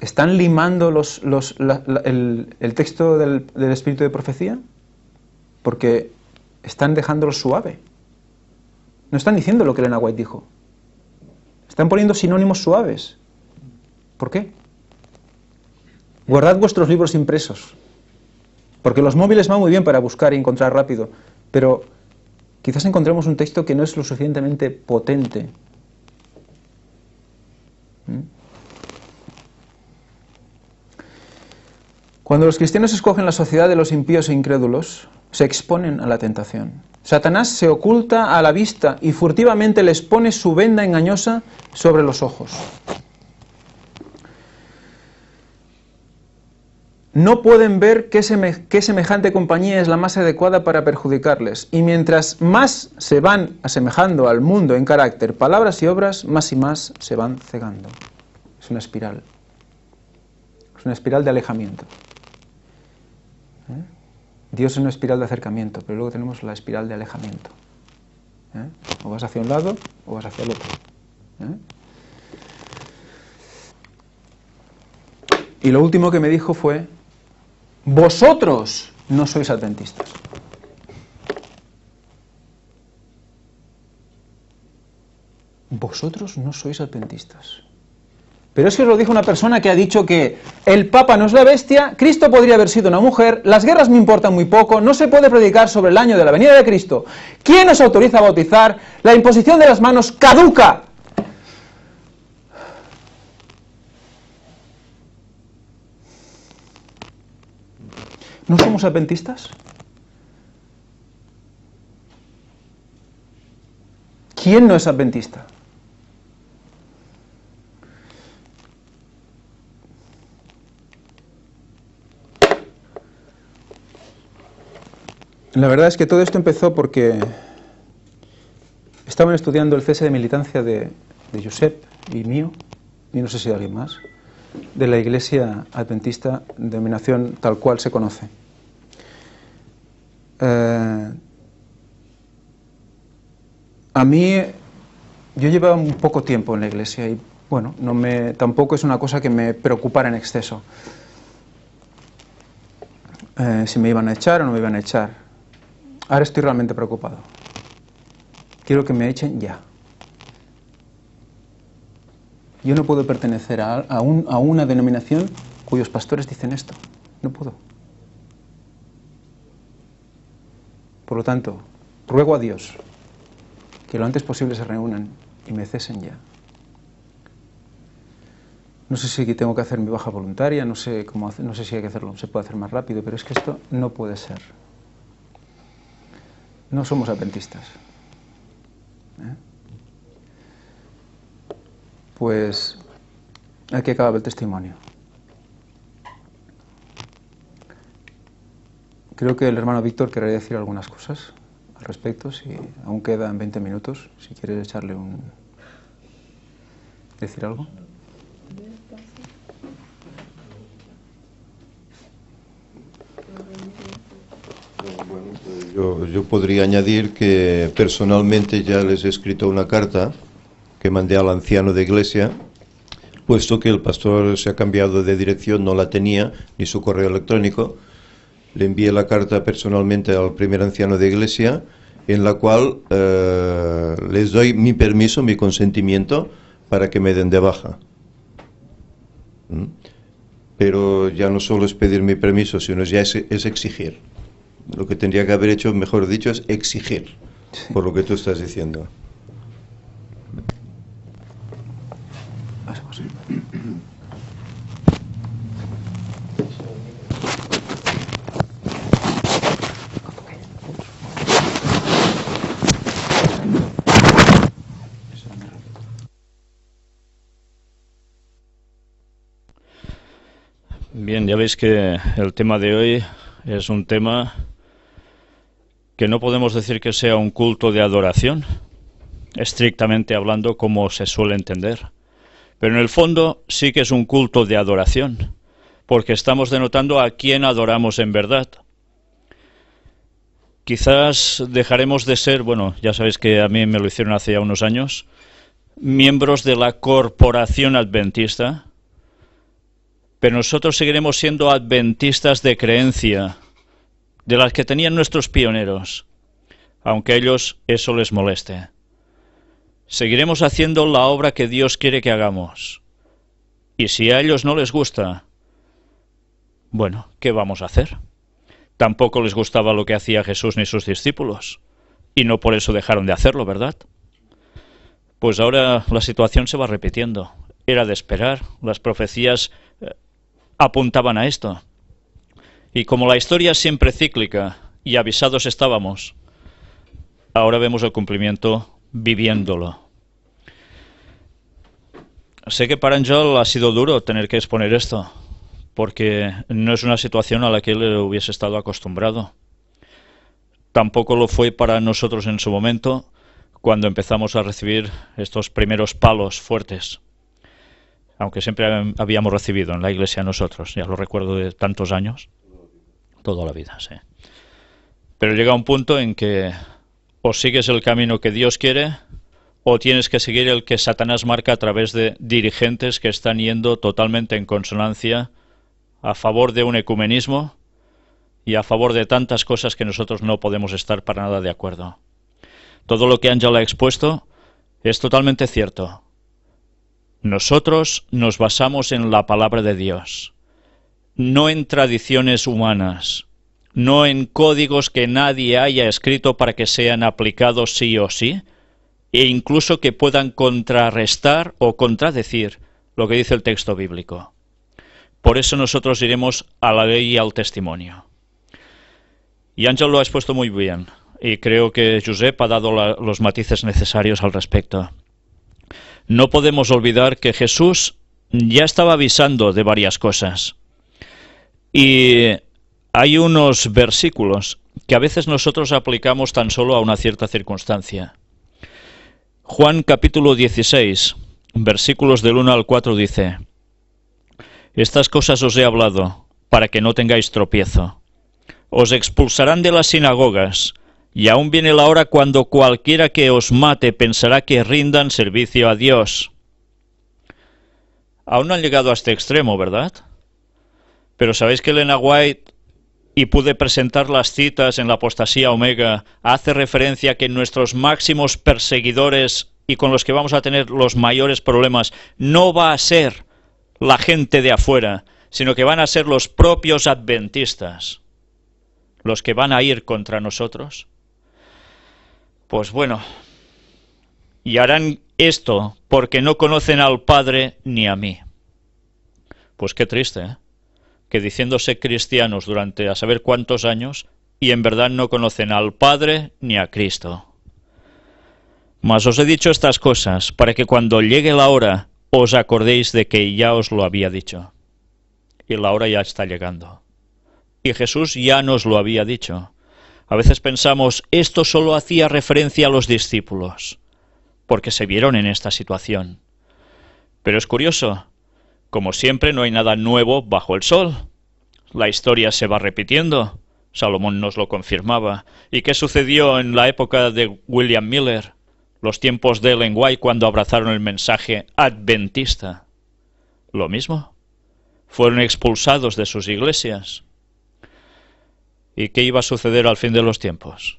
A: ¿Están limando el texto del espíritu de profecía? Porque están dejándolo suave. No están diciendo lo que Elena White dijo. Están poniendo sinónimos suaves. ¿Por qué? Guardad vuestros libros impresos. Porque los móviles van muy bien para buscar y encontrar rápido. Pero quizás encontremos un texto que no es lo suficientemente potente. Cuando los cristianos escogen la sociedad de los impíos e incrédulos, se exponen a la tentación. Satanás se oculta a la vista y furtivamente les pone su venda engañosa sobre los ojos. no pueden ver qué semejante compañía es la más adecuada para perjudicarles, y mientras más se van asemejando al mundo en carácter, palabras y obras, más y más se van cegando. Es una espiral. Es una espiral de alejamiento. Dios es una espiral de acercamiento, pero luego tenemos la espiral de alejamiento. O vas hacia un lado o vas hacia el otro. Y lo último que me dijo fue: vosotros no sois adventistas. Vosotros no sois adventistas. Pero es que os lo dijo una persona que ha dicho que el Papa no es la bestia, Cristo podría haber sido una mujer, las guerras me importan muy poco, no se puede predicar sobre el año de la venida de Cristo. ¿Quién os autoriza a bautizar? La imposición de las manos caduca. ¿No somos adventistas? ¿Quién no es adventista? La verdad es que todo esto empezó porque estaban estudiando el cese de militancia de Josep y mío, y no sé si de alguien más, de la Iglesia Adventista, denominación tal cual se conoce. A mí, yo llevaba un poco tiempo en la Iglesia y, bueno, tampoco es una cosa que me preocupara en exceso. Si me iban a echar o no me iban a echar. Ahora estoy realmente preocupado. Quiero que me echen ya. Yo no puedo pertenecer a una denominación cuyos pastores dicen esto. No puedo. Por lo tanto, ruego a Dios que lo antes posible se reúnan y me cesen ya. No sé si tengo que hacer mi baja voluntaria, no sé si hay que hacerlo, se puede hacer más rápido, pero es que esto no puede ser. No somos adventistas. Pues aquí acaba el testimonio. Creo que el hermano Víctor querría decir algunas cosas al respecto, si aún quedan 20 minutos, si quieres echarle decir algo.
B: Yo podría añadir que personalmente ya les he escrito una carta que mandé al anciano de iglesia, puesto que el pastor se ha cambiado de dirección, no la tenía, ni su correo electrónico. Le envié la carta personalmente al primer anciano de iglesia, en la cual les doy mi permiso, mi consentimiento, para que me den de baja. Pero ya no solo es pedir mi permiso, sino ya es exigir. Lo que tendría que haber hecho, mejor dicho, es exigir, por lo que tú estás diciendo.
C: Bien, ya veis que el tema de hoy es un tema que no podemos decir que sea un culto de adoración, estrictamente hablando como se suele entender. Pero en el fondo sí que es un culto de adoración, porque estamos denotando a quién adoramos en verdad. Quizás dejaremos de ser, bueno, ya sabéis que a mí me lo hicieron hace ya unos años, miembros de la corporación adventista, pero nosotros seguiremos siendo adventistas de creencia, de las que tenían nuestros pioneros, aunque a ellos eso les moleste. Seguiremos haciendo la obra que Dios quiere que hagamos. Y si a ellos no les gusta, bueno, ¿qué vamos a hacer? Tampoco les gustaba lo que hacía Jesús ni sus discípulos, y no por eso dejaron de hacerlo, ¿verdad? Pues ahora la situación se va repitiendo. Era de esperar, las profecías apuntaban a esto. Y como la historia es siempre cíclica, y avisados estábamos, ahora vemos el cumplimiento viviéndolo. Sé que para Ángel ha sido duro tener que exponer esto, porque no es una situación a la que él hubiese estado acostumbrado. Tampoco lo fue para nosotros en su momento, cuando empezamos a recibir estos primeros palos fuertes, aunque siempre habíamos recibido en la iglesia nosotros, ya lo recuerdo de tantos años, toda la vida, sí. Pero llega un punto en que o sigues el camino que Dios quiere, o tienes que seguir el que Satanás marca a través de dirigentes que están yendo totalmente en consonancia a favor de un ecumenismo y a favor de tantas cosas que nosotros no podemos estar para nada de acuerdo. Todo lo que Ángel ha expuesto es totalmente cierto. Nosotros nos basamos en la palabra de Dios, no en tradiciones humanas, no en códigos que nadie haya escrito para que sean aplicados sí o sí, e incluso que puedan contrarrestar o contradecir lo que dice el texto bíblico. Por eso nosotros iremos a la ley y al testimonio. Y Ángel lo ha expuesto muy bien, y creo que Josep ha dado los matices necesarios al respecto. No podemos olvidar que Jesús ya estaba avisando de varias cosas. Y hay unos versículos que a veces nosotros aplicamos tan solo a una cierta circunstancia. Juan capítulo 16, versículos del 1 al 4 dice: Estas cosas os he hablado, para que no tengáis tropiezo. Os expulsarán de las sinagogas, y aún viene la hora cuando cualquiera que os mate pensará que rindan servicio a Dios. Aún no han llegado a este extremo, ¿verdad? Pero sabéis que Elena White, y pude presentar las citas en la Apostasía Omega, hace referencia a que nuestros máximos perseguidores y con los que vamos a tener los mayores problemas no va a ser la gente de afuera, sino que van a ser los propios adventistas los que van a ir contra nosotros. Pues bueno, y harán esto porque no conocen al Padre ni a mí. Pues qué triste, ¿eh? Que diciéndose cristianos durante a saber cuántos años y en verdad no conocen al Padre ni a Cristo. Mas os he dicho estas cosas para que cuando llegue la hora os acordéis de que ya os lo había dicho. Y la hora ya está llegando. Y Jesús ya nos lo había dicho. A veces pensamos, esto solo hacía referencia a los discípulos, porque se vieron en esta situación. Pero es curioso, como siempre no hay nada nuevo bajo el sol. La historia se va repitiendo. Salomón nos lo confirmaba. ¿Y qué sucedió en la época de William Miller? Los tiempos de Ellen White cuando abrazaron el mensaje adventista. Lo mismo. Fueron expulsados de sus iglesias. ¿Y qué iba a suceder al fin de los tiempos?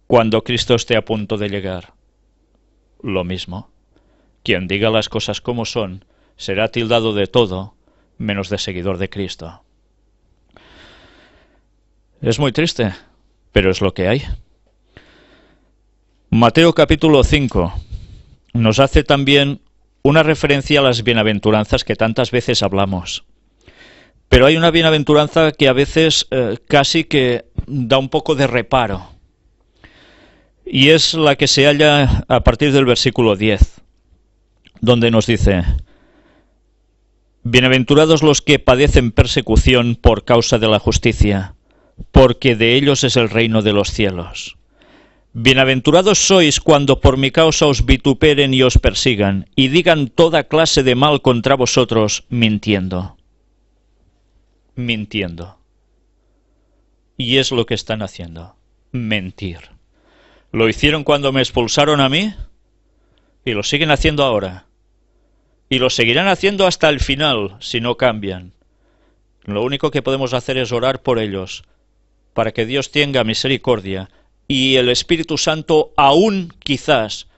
C: Cuando Cristo esté a punto de llegar. Lo mismo. Quien diga las cosas como son será tildado de todo menos de seguidor de Cristo. Es muy triste, pero es lo que hay. Mateo capítulo 5 nos hace también una referencia a las bienaventuranzas que tantas veces hablamos. Pero hay una bienaventuranza que a veces casi que da un poco de reparo. Y es la que se halla a partir del versículo 10, donde nos dice: Bienaventurados los que padecen persecución por causa de la justicia, porque de ellos es el reino de los cielos. Bienaventurados sois cuando por mi causa os vituperen y os persigan, y digan toda clase de mal contra vosotros, mintiendo. Mintiendo. Y es lo que están haciendo, mentir. Lo hicieron cuando me expulsaron a mí, y lo siguen haciendo ahora. Y lo seguirán haciendo hasta el final, si no cambian. Lo único que podemos hacer es orar por ellos, para que Dios tenga misericordia, y el Espíritu Santo aún quizás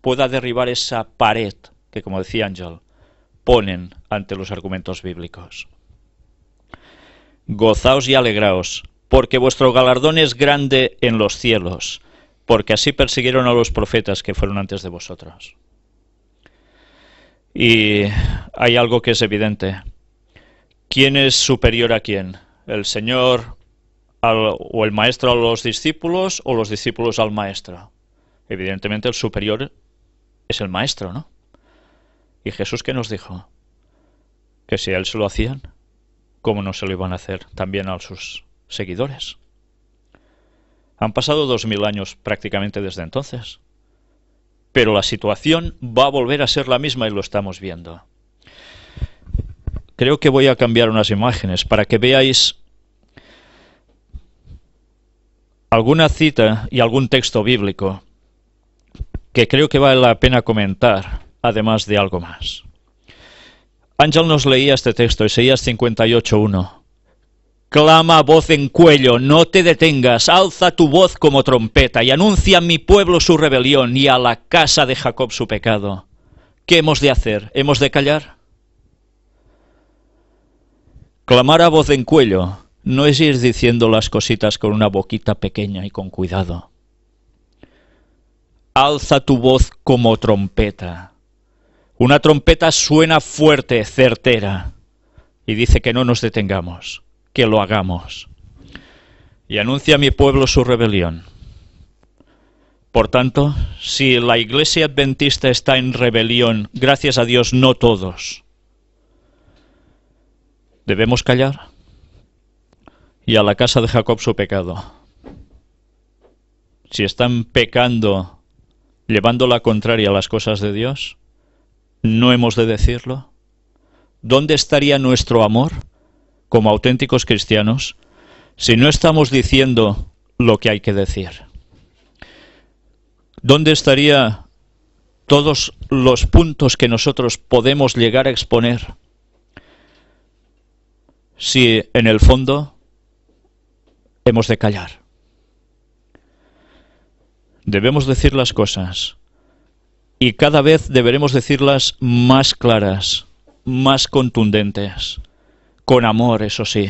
C: pueda derribar esa pared que, como decía Ángel, ponen ante los argumentos bíblicos. Gozaos y alegraos, porque vuestro galardón es grande en los cielos, porque así persiguieron a los profetas que fueron antes de vosotros. Y hay algo que es evidente. ¿Quién es superior a quién? ¿El Señor o el maestro a los discípulos o los discípulos al maestro? Evidentemente el superior es el maestro, ¿no? ¿Y Jesús qué nos dijo? Que si a él se lo hacían, ¿cómo no se lo iban a hacer también a sus seguidores? Han pasado 2000 años prácticamente desde entonces. Pero la situación va a volver a ser la misma y lo estamos viendo. Creo que voy a cambiar unas imágenes para que veáis alguna cita y algún texto bíblico que creo que vale la pena comentar, además de algo más. Ángel nos leía este texto, Isaías 58:1. Clama a voz en cuello, no te detengas, alza tu voz como trompeta y anuncia a mi pueblo su rebelión y a la casa de Jacob su pecado. ¿Qué hemos de hacer? ¿Hemos de callar? Clamar a voz en cuello no es ir diciendo las cositas con una boquita pequeña y con cuidado. Alza tu voz como trompeta. Una trompeta suena fuerte, certera, y dice que no nos detengamos, que lo hagamos. Y anuncia a mi pueblo su rebelión. Por tanto, si la Iglesia Adventista está en rebelión, gracias a Dios, no todos, ¿debemos callar? Y a la casa de Jacob su pecado. Si están pecando, llevando la contraria a las cosas de Dios, ¿no hemos de decirlo? ¿Dónde estaría nuestro amor como auténticos cristianos si no estamos diciendo lo que hay que decir? ¿Dónde estaría todos los puntos que nosotros podemos llegar a exponer si en el fondo hemos de callar? Debemos decir las cosas y cada vez deberemos decirlas más claras, más contundentes, con amor, eso sí,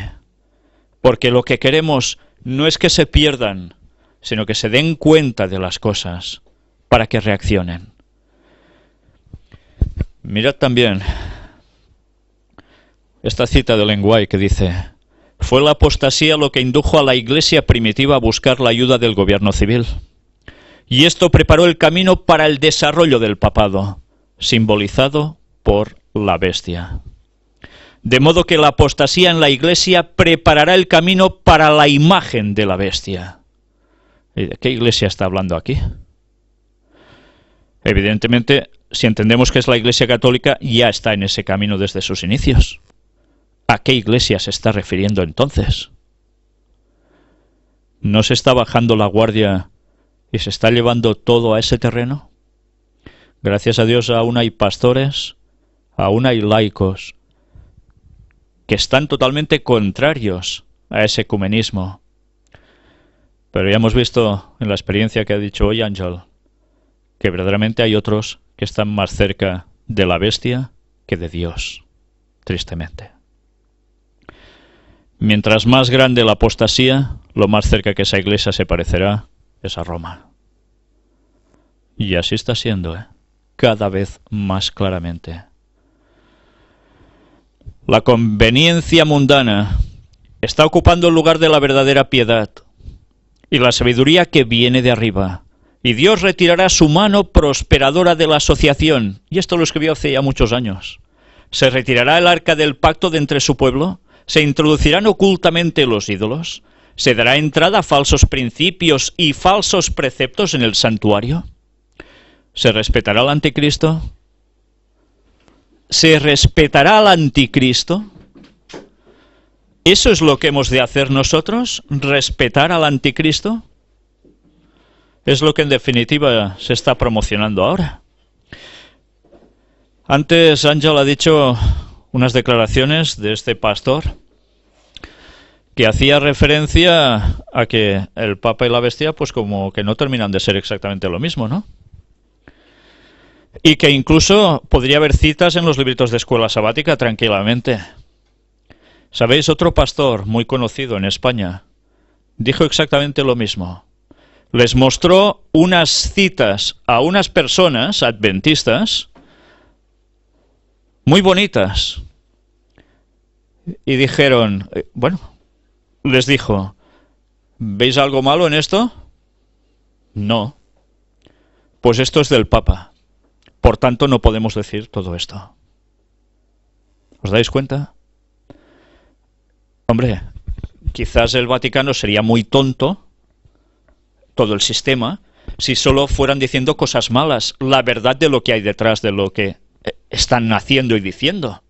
C: porque lo que queremos no es que se pierdan, sino que se den cuenta de las cosas para que reaccionen. Mirad también esta cita de Ellen White que dice: fue la apostasía lo que indujo a la Iglesia primitiva a buscar la ayuda del gobierno civil. Y esto preparó el camino para el desarrollo del papado, simbolizado por la bestia. De modo que la apostasía en la Iglesia preparará el camino para la imagen de la bestia. ¿Y de qué Iglesia está hablando aquí? Evidentemente, si entendemos que es la Iglesia Católica, ya está en ese camino desde sus inicios. ¿A qué Iglesia se está refiriendo entonces? ¿No se está bajando la guardia y se está llevando todo a ese terreno? Gracias a Dios aún hay pastores, aún hay laicos que están totalmente contrarios a ese ecumenismo. Pero ya hemos visto en la experiencia que ha dicho hoy Ángel que verdaderamente hay otros que están más cerca de la bestia que de Dios, tristemente. Mientras más grande la apostasía, lo más cerca que esa iglesia se parecerá es a Roma. Y así está siendo, cada vez más claramente. La conveniencia mundana está ocupando el lugar de la verdadera piedad y la sabiduría que viene de arriba. Y Dios retirará su mano prosperadora de la asociación. Y esto lo escribió hace ya muchos años. Se retirará el arca del pacto de entre su pueblo. Se introducirán ocultamente los ídolos. Se dará entrada a falsos principios y falsos preceptos en el santuario. ¿Se respetará al anticristo? ¿Se respetará al anticristo? ¿Eso es lo que hemos de hacer nosotros? ¿Respetar al anticristo? Es lo que en definitiva se está promocionando ahora. Antes Ángel ha dicho unas declaraciones de este pastor que hacía referencia a que el Papa y la bestia pues como que no terminan de ser exactamente lo mismo, ¿no? Y que incluso podría haber citas en los libritos de escuela sabática tranquilamente. ¿Sabéis? Otro pastor muy conocido en España dijo exactamente lo mismo. Les mostró unas citas a unas personas adventistas muy bonitas. Y dijeron, bueno, les dijo, ¿veis algo malo en esto? No. Pues esto es del Papa. Por tanto, no podemos decir todo esto. ¿Os dais cuenta? Hombre, quizás el Vaticano sería muy tonto, todo el sistema, si solo fueran diciendo cosas malas, la verdad de lo que hay detrás de lo que están haciendo y diciendo.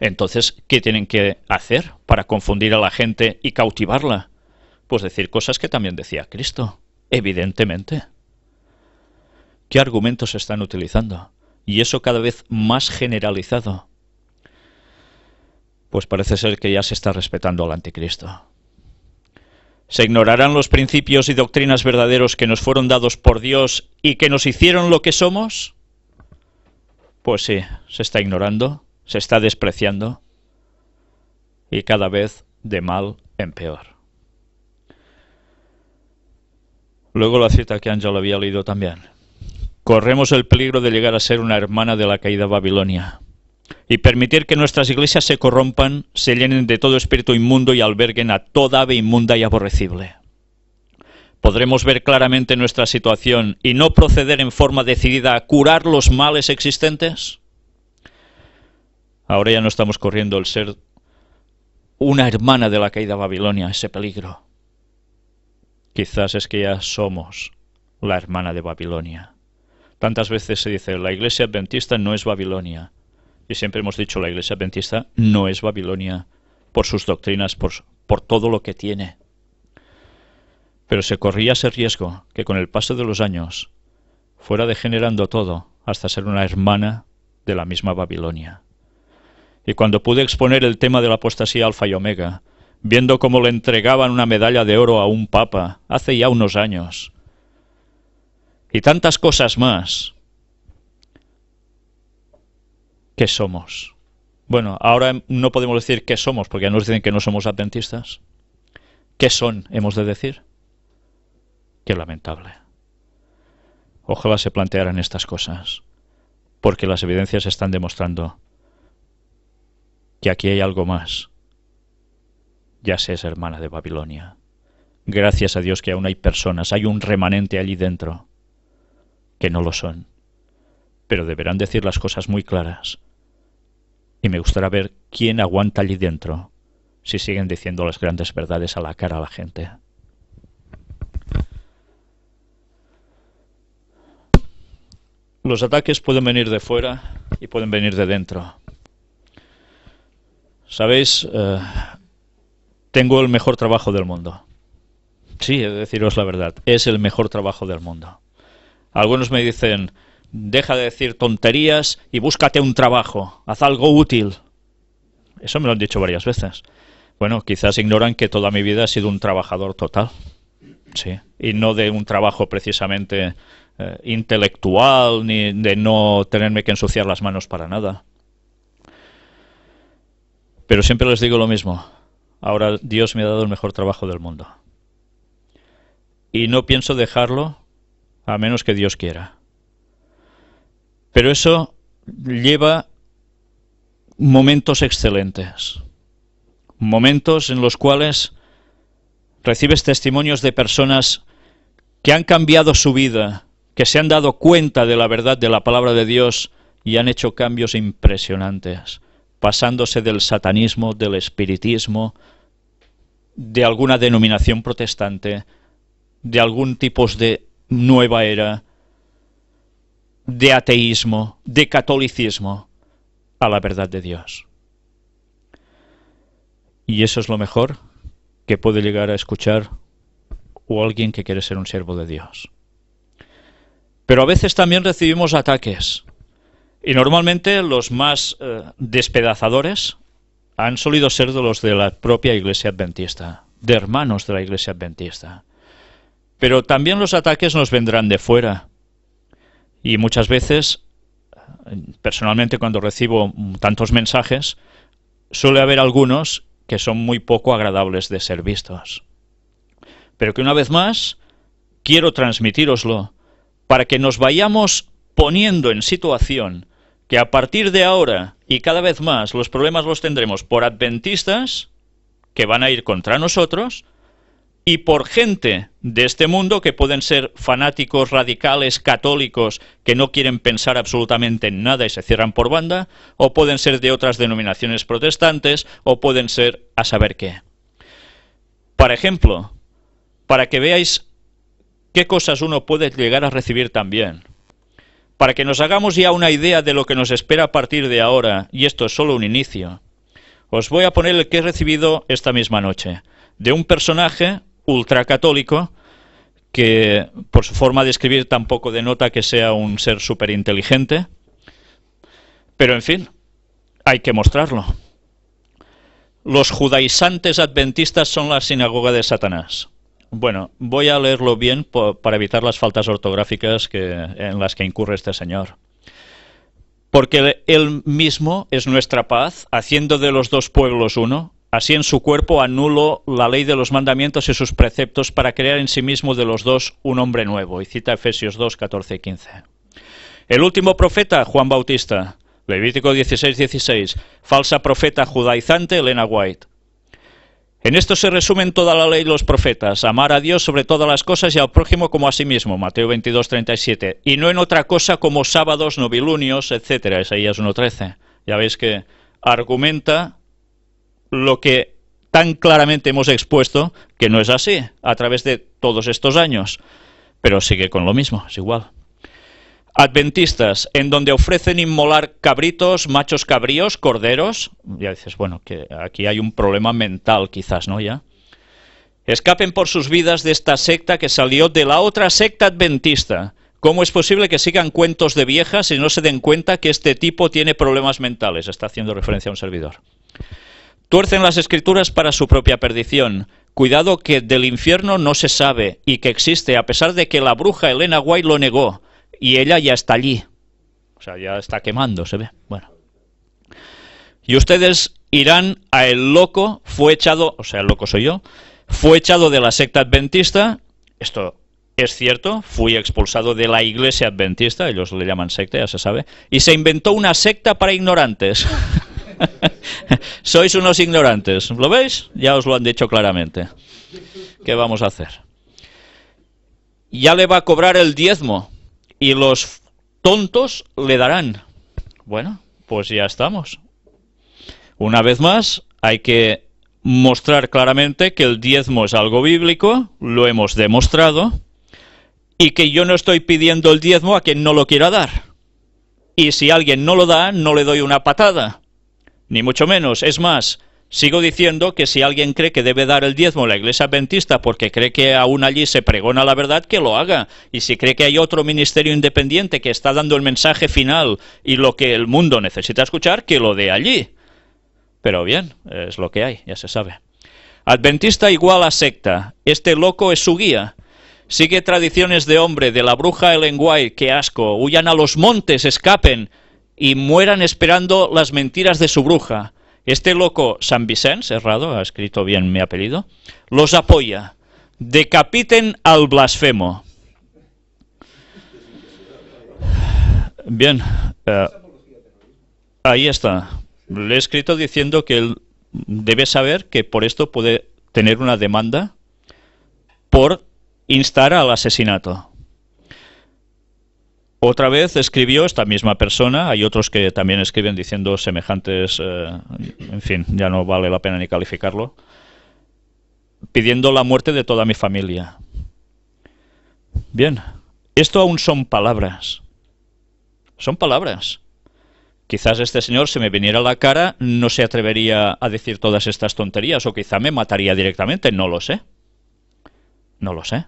C: Entonces, ¿qué tienen que hacer para confundir a la gente y cautivarla? Pues decir cosas que también decía Cristo, evidentemente. ¿Qué argumentos están utilizando? Y eso cada vez más generalizado. Pues parece ser que ya se está respetando al anticristo. ¿Se ignorarán los principios y doctrinas verdaderos que nos fueron dados por Dios y que nos hicieron lo que somos? Pues sí, se está ignorando, se está despreciando y cada vez de mal en peor. Luego la cita que Ángel había leído también. Corremos el peligro de llegar a ser una hermana de la caída Babilonia y permitir que nuestras iglesias se corrompan, se llenen de todo espíritu inmundo y alberguen a toda ave inmunda y aborrecible. ¿Podremos ver claramente nuestra situación y no proceder en forma decidida a curar los males existentes? Ahora ya no estamos corriendo el ser una hermana de la caída Babilonia, ese peligro. Quizás es que ya somos la hermana de Babilonia. Tantas veces se dice, la iglesia adventista no es Babilonia. Y siempre hemos dicho, la iglesia adventista no es Babilonia por sus doctrinas, por todo lo que tiene. Pero se corría ese riesgo que con el paso de los años fuera degenerando todo hasta ser una hermana de la misma Babilonia. Y cuando pude exponer el tema de la apostasía alfa y omega, viendo cómo le entregaban una medalla de oro a un papa hace ya unos años, y tantas cosas más, ¿qué somos? Bueno, ahora no podemos decir qué somos, porque ya nos dicen que no somos adventistas. ¿Qué son, hemos de decir? Qué lamentable. Ojalá se plantearan estas cosas, porque las evidencias están demostrando que aquí hay algo más. Ya se es hermana de Babilonia. Gracias a Dios que aún hay personas, hay un remanente allí dentro, que no lo son. Pero deberán decir las cosas muy claras. Y me gustaría ver quién aguanta allí dentro si siguen diciendo las grandes verdades a la cara a la gente. Los ataques pueden venir de fuera y pueden venir de dentro. ¿Sabéis? Tengo el mejor trabajo del mundo. Sí, he de deciros la verdad. Es el mejor trabajo del mundo. Algunos me dicen, deja de decir tonterías y búscate un trabajo. Haz algo útil. Eso me lo han dicho varias veces. Bueno, quizás ignoran que toda mi vida he sido un trabajador total. Sí. Y no de un trabajo precisamente intelectual, ni de no tenerme que ensuciar las manos para nada. Pero siempre les digo lo mismo. Ahora Dios me ha dado el mejor trabajo del mundo. Y no pienso dejarlo a menos que Dios quiera. Pero eso lleva momentos excelentes. Momentos en los cuales recibes testimonios de personas que han cambiado su vida, que se han dado cuenta de la verdad de la palabra de Dios y han hecho cambios impresionantes, pasándose del satanismo, del espiritismo, de alguna denominación protestante, de algún tipo de nueva era, de ateísmo, de catolicismo, a la verdad de Dios. Y eso es lo mejor que puede llegar a escuchar o alguien que quiere ser un siervo de Dios. Pero a veces también recibimos ataques. Y normalmente los más despedazadores han solido ser de los de la propia Iglesia Adventista, de hermanos de la Iglesia Adventista. Pero también los ataques nos vendrán de fuera. Y muchas veces, personalmente cuando recibo tantos mensajes, suele haber algunos que son muy poco agradables de ser vistos. Pero que una vez más, quiero transmitíroslo para que nos vayamos poniendo en situación que a partir de ahora y cada vez más los problemas los tendremos por adventistas que van a ir contra nosotros, y por gente de este mundo que pueden ser fanáticos, radicales, católicos, que no quieren pensar absolutamente en nada y se cierran por banda, o pueden ser de otras denominaciones protestantes, o pueden ser a saber qué. Por ejemplo, para que veáis qué cosas uno puede llegar a recibir también, para que nos hagamos ya una idea de lo que nos espera a partir de ahora, y esto es solo un inicio, os voy a poner el que he recibido esta misma noche, de un personaje ultracatólico que por su forma de escribir tampoco denota que sea un ser súper inteligente, pero en fin, hay que mostrarlo. Los judaizantes adventistas son la sinagoga de Satanás. Bueno, voy a leerlo bien para evitar las faltas ortográficas en las que incurre este señor. Porque él mismo es nuestra paz, haciendo de los dos pueblos uno. Así en su cuerpo anuló la ley de los mandamientos y sus preceptos para crear en sí mismo de los dos un hombre nuevo. Y cita Efesios 2, 14 y 15. El último profeta, Juan Bautista. Levítico 16, 16. Falsa profeta judaizante, Elena White. En esto se resumen toda la ley y los profetas. Amar a Dios sobre todas las cosas y al prójimo como a sí mismo. Mateo 22, 37. Y no en otra cosa como sábados, novilunios, etc. Isaías 1, 13. Ya veis que argumenta lo que tan claramente hemos expuesto, que no es así, a través de todos estos años. Pero sigue con lo mismo, es igual. Adventistas, en donde ofrecen inmolar cabritos, machos cabríos, corderos. Ya dices, bueno, que aquí hay un problema mental quizás, ¿no? Ya. Escapen por sus vidas de esta secta que salió de la otra secta adventista. ¿Cómo es posible que sigan cuentos de viejas y no se den cuenta que este tipo tiene problemas mentales? Está haciendo referencia a un servidor. Tuercen las escrituras para su propia perdición. Cuidado que del infierno no se sabe y que existe, a pesar de que la bruja Elena White lo negó. Y ella ya está allí. O sea, ya está quemando, se ve. Bueno. Y ustedes irán a el loco, fue echado, o sea, el loco soy yo, fue echado de la secta adventista. Esto es cierto, fui expulsado de la iglesia adventista, ellos le llaman secta, ya se sabe, y se inventó una secta para ignorantes. Sois unos ignorantes, ¿lo veis? Ya os lo han dicho claramente. ¿Qué vamos a hacer? Ya le va a cobrar el diezmo y los tontos le darán. Bueno, pues ya estamos. Una vez más, hay que mostrar claramente que el diezmo es algo bíblico, lo hemos demostrado, y que yo no estoy pidiendo el diezmo a quien no lo quiera dar. Y si alguien no lo da, no le doy una patada. Ni mucho menos. Es más, sigo diciendo que si alguien cree que debe dar el diezmo a la iglesia adventista porque cree que aún allí se pregona la verdad, que lo haga. Y si cree que hay otro ministerio independiente que está dando el mensaje final y lo que el mundo necesita escuchar, que lo dé allí. Pero bien, es lo que hay, ya se sabe. Adventista igual a secta. Este loco es su guía. Sigue tradiciones de hombre, de la bruja Ellen White, qué asco. Huyan a los montes, escapen y mueran esperando las mentiras de su bruja. Este loco, San Vicente, errado, ha escrito bien mi apellido, los apoya. Decapiten al blasfemo. Bien, ahí está. Le he escrito diciendo que él debe saber que por esto puede tener una demanda por instar al asesinato. Otra vez escribió esta misma persona, hay otros que también escriben diciendo semejantes, en fin, ya no vale la pena ni calificarlo, pidiendo la muerte de toda mi familia. Bien, esto aún son palabras. Son palabras. Quizás este señor, si me viniera a la cara, no se atrevería a decir todas estas tonterías, o quizá me mataría directamente, no lo sé. No lo sé.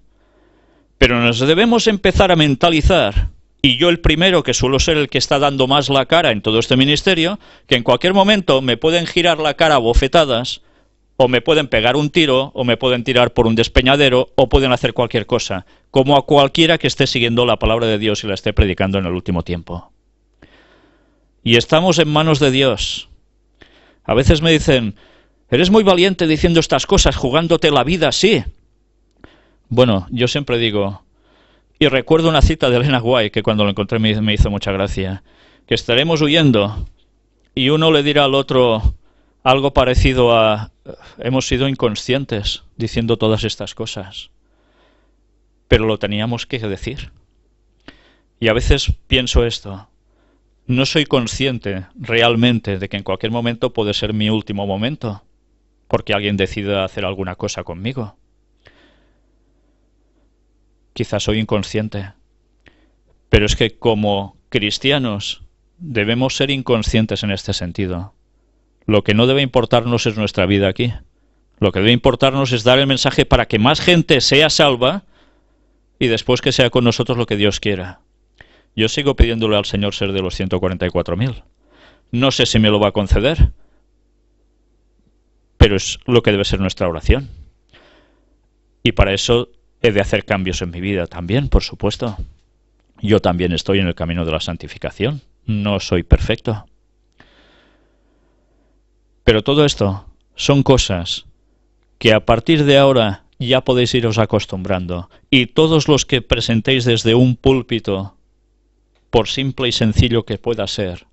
C: Pero nos debemos empezar a mentalizar, y yo el primero, que suelo ser el que está dando más la cara en todo este ministerio, que en cualquier momento me pueden girar la cara a bofetadas, o me pueden pegar un tiro, o me pueden tirar por un despeñadero, o pueden hacer cualquier cosa, como a cualquiera que esté siguiendo la palabra de Dios y la esté predicando en el último tiempo. Y estamos en manos de Dios. A veces me dicen, eres muy valiente diciendo estas cosas, jugándote la vida así. Bueno, yo siempre digo, y recuerdo una cita de Elena White, que cuando lo encontré me hizo mucha gracia, que estaremos huyendo, y uno le dirá al otro, algo parecido a hemos sido inconscientes diciendo todas estas cosas, pero lo teníamos que decir. Y a veces pienso esto, no soy consciente realmente de que en cualquier momento puede ser mi último momento, porque alguien decida hacer alguna cosa conmigo. Quizás soy inconsciente, pero es que como cristianos debemos ser inconscientes en este sentido. Lo que no debe importarnos es nuestra vida aquí. Lo que debe importarnos es dar el mensaje para que más gente sea salva y después que sea con nosotros lo que Dios quiera. Yo sigo pidiéndole al Señor ser de los 144.000. No sé si me lo va a conceder, pero es lo que debe ser nuestra oración. Y para eso he de hacer cambios en mi vida también, por supuesto. Yo también estoy en el camino de la santificación. No soy perfecto. Pero todo esto son cosas que a partir de ahora ya podéis iros acostumbrando. Y todos los que presentéis desde un púlpito, por simple y sencillo que pueda ser,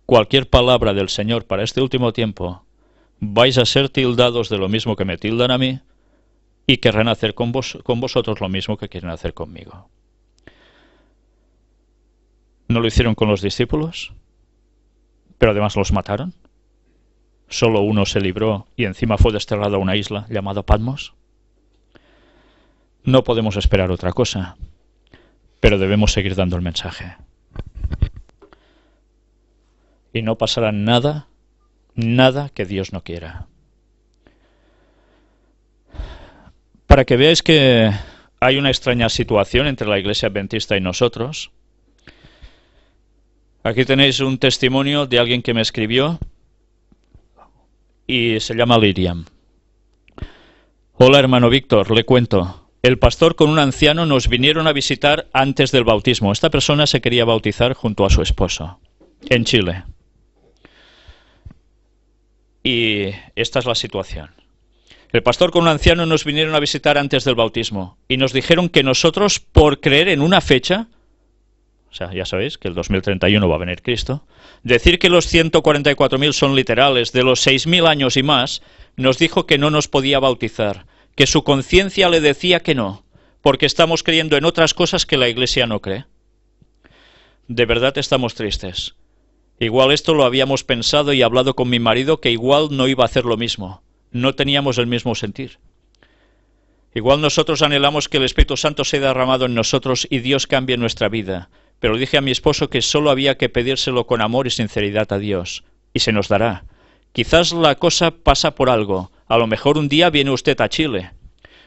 C: cualquier palabra del Señor para este último tiempo, vais a ser tildados de lo mismo que me tildan a mí y querrán hacer con vosotros lo mismo que quieren hacer conmigo. ¿No lo hicieron con los discípulos? Pero además los mataron. Solo uno se libró y encima fue desterrado a una isla llamada Patmos. No podemos esperar otra cosa, pero debemos seguir dando el mensaje. Y no pasará nada que Dios no quiera. Para que veáis que hay una extraña situación entre la Iglesia Adventista y nosotros, aquí tenéis un testimonio de alguien que me escribió y se llama Liriam. Hola hermano Víctor, le cuento. El pastor con un anciano nos vinieron a visitar antes del bautismo. Esta persona se quería bautizar junto a su esposo, en Chile. Y esta es la situación. El pastor con un anciano nos vinieron a visitar antes del bautismo y nos dijeron que nosotros, por creer en una fecha, o sea, ya sabéis que el 2031 va a venir Cristo, decir que los 144.000 son literales, de los 6.000 años y más, nos dijo que no nos podía bautizar, que su conciencia le decía que no, porque estamos creyendo en otras cosas que la Iglesia no cree. De verdad estamos tristes. Igual esto lo habíamos pensado y hablado con mi marido, que igual no iba a hacer lo mismo. No teníamos el mismo sentir. Igual nosotros anhelamos que el Espíritu Santo sea derramado en nosotros y Dios cambie nuestra vida. Pero dije a mi esposo que solo había que pedírselo con amor y sinceridad a Dios. Y se nos dará. Quizás la cosa pasa por algo. A lo mejor un día viene usted a Chile.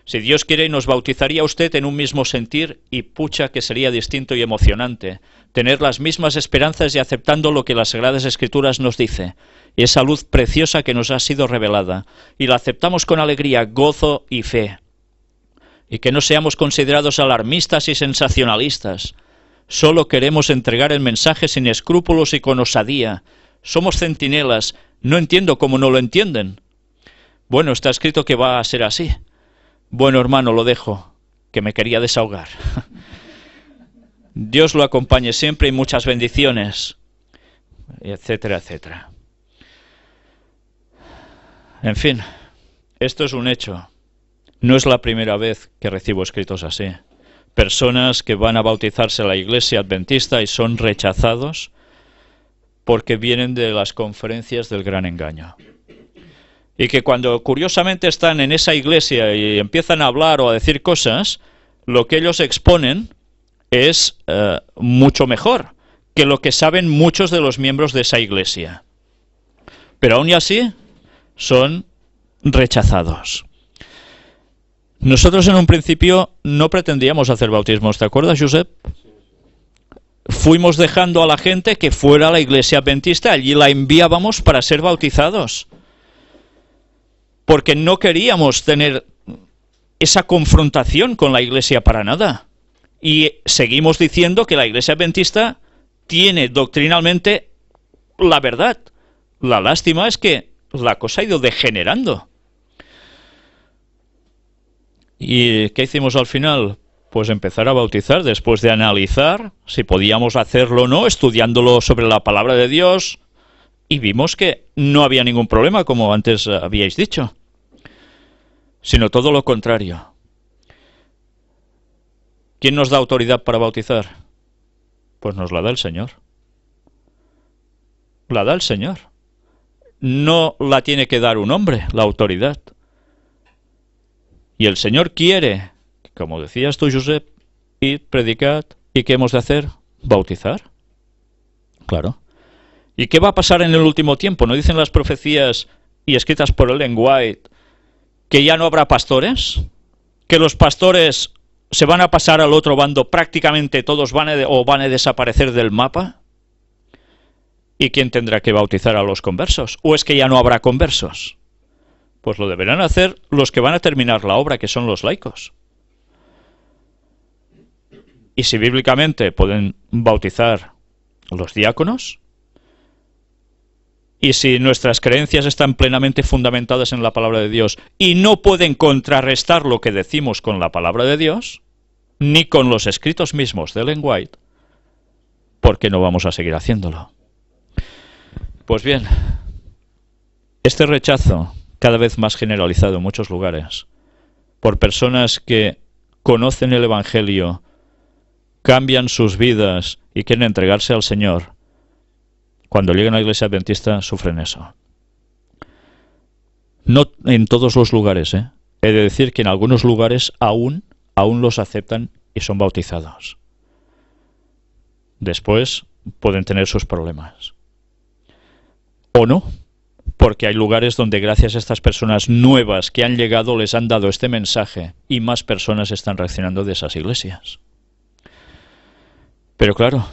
C: Si Dios quiere, nos bautizaría usted en un mismo sentir y pucha que sería distinto y emocionante. Tener las mismas esperanzas y aceptando lo que las Sagradas Escrituras nos dice. Esa luz preciosa que nos ha sido revelada. Y la aceptamos con alegría, gozo y fe. Y que no seamos considerados alarmistas y sensacionalistas. Solo queremos entregar el mensaje sin escrúpulos y con osadía. Somos centinelas. No entiendo cómo no lo entienden. Bueno, está escrito que va a ser así. Bueno, hermano, lo dejo, que me quería desahogar. Dios lo acompañe siempre y muchas bendiciones, etcétera, etcétera. En fin, esto es un hecho. No es la primera vez que recibo escritos así. Personas que van a bautizarse a la Iglesia Adventista y son rechazados porque vienen de las conferencias del gran engaño. Y que cuando curiosamente están en esa iglesia y empiezan a hablar o a decir cosas, lo que ellos exponen es mucho mejor que lo que saben muchos de los miembros de esa iglesia. Pero aún y así son rechazados. Nosotros en un principio no pretendíamos hacer bautismos, ¿te acuerdas, Josep? Fuimos dejando a la gente que fuera a la iglesia adventista, allí la enviábamos para ser bautizados. Porque no queríamos tener esa confrontación con la Iglesia para nada. Y seguimos diciendo que la Iglesia Adventista tiene doctrinalmente la verdad. La lástima es que la cosa ha ido degenerando. ¿Y qué hicimos al final? Pues empezar a bautizar después de analizar si podíamos hacerlo o no, estudiándolo sobre la palabra de Dios, y vimos que no había ningún problema, como antes habíais dicho, sino todo lo contrario. ¿Quién nos da autoridad para bautizar? Pues nos la da el Señor. La da el Señor. No la tiene que dar un hombre, la autoridad. Y el Señor quiere, como decías tú, Josep, id, predicad, ¿y qué hemos de hacer? Bautizar. Claro. ¿Y qué va a pasar en el último tiempo? ¿No dicen las profecías y escritas por Ellen White que ya no habrá pastores? ¿Que los pastores se van a pasar al otro bando, prácticamente todos van a desaparecer del mapa? ¿Y quién tendrá que bautizar a los conversos? ¿O es que ya no habrá conversos? Pues lo deberán hacer los que van a terminar la obra, que son los laicos. Y si bíblicamente pueden bautizar los diáconos, y si nuestras creencias están plenamente fundamentadas en la palabra de Dios y no pueden contrarrestar lo que decimos con la palabra de Dios, ni con los escritos mismos de Ellen White, ¿por qué no vamos a seguir haciéndolo? Pues bien, este rechazo, cada vez más generalizado en muchos lugares, por personas que conocen el Evangelio, cambian sus vidas y quieren entregarse al Señor, cuando llegan a la Iglesia Adventista sufren eso. No en todos los lugares, ¿eh? He de decir que en algunos lugares aún los aceptan y son bautizados. Después pueden tener sus problemas. O no, porque hay lugares donde gracias a estas personas nuevas que han llegado les han dado este mensaje y más personas están reaccionando de esas iglesias. Pero claro,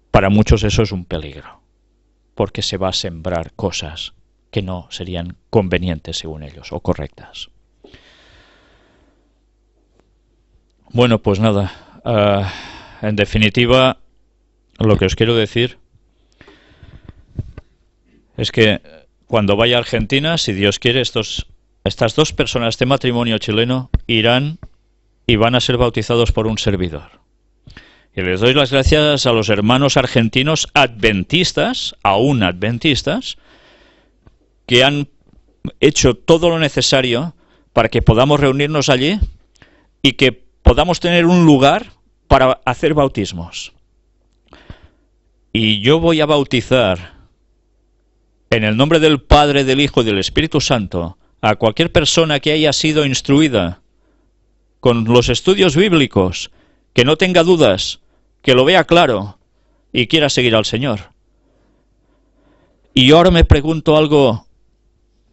C: para muchos eso es un peligro, porque se va a sembrar cosas que no serían convenientes según ellos, o correctas. Bueno, pues nada, en definitiva, lo que os quiero decir es que cuando vaya a Argentina, si Dios quiere, estas dos personas, este matrimonio chileno, irán y van a ser bautizados por un servidor. Y les doy las gracias a los hermanos argentinos adventistas, aún adventistas, que han hecho todo lo necesario para que podamos reunirnos allí y que podamos tener un lugar para hacer bautismos. Y yo voy a bautizar en el nombre del Padre, del Hijo y del Espíritu Santo a cualquier persona que haya sido instruida con los estudios bíblicos, que no tenga dudas, que lo vea claro y quiera seguir al Señor. Y yo ahora me pregunto algo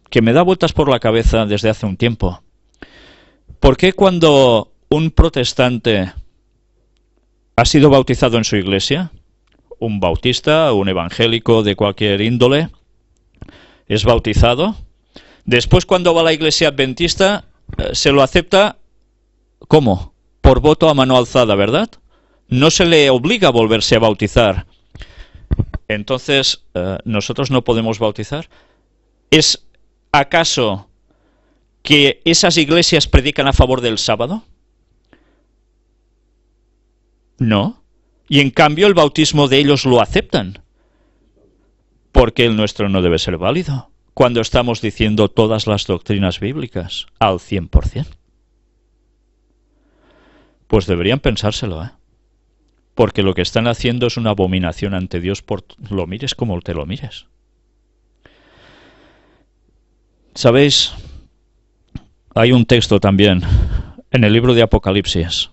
C: que me da vueltas por la cabeza desde hace un tiempo. ¿Por qué cuando un protestante ha sido bautizado en su iglesia, un bautista, un evangélico de cualquier índole, es bautizado, después cuando va a la iglesia adventista se lo acepta, ¿cómo? Por voto a mano alzada, ¿verdad? No se le obliga a volverse a bautizar. Entonces, ¿nosotros no podemos bautizar? ¿Es acaso que esas iglesias predican a favor del sábado? No. Y en cambio el bautismo de ellos lo aceptan. Porque el nuestro no debe ser válido cuando estamos diciendo todas las doctrinas bíblicas al 100%. Pues deberían pensárselo, ¿eh? Porque lo que están haciendo es una abominación ante Dios, por lo mires como te lo mires. ¿Sabéis? Hay un texto también en el libro de Apocalipsis,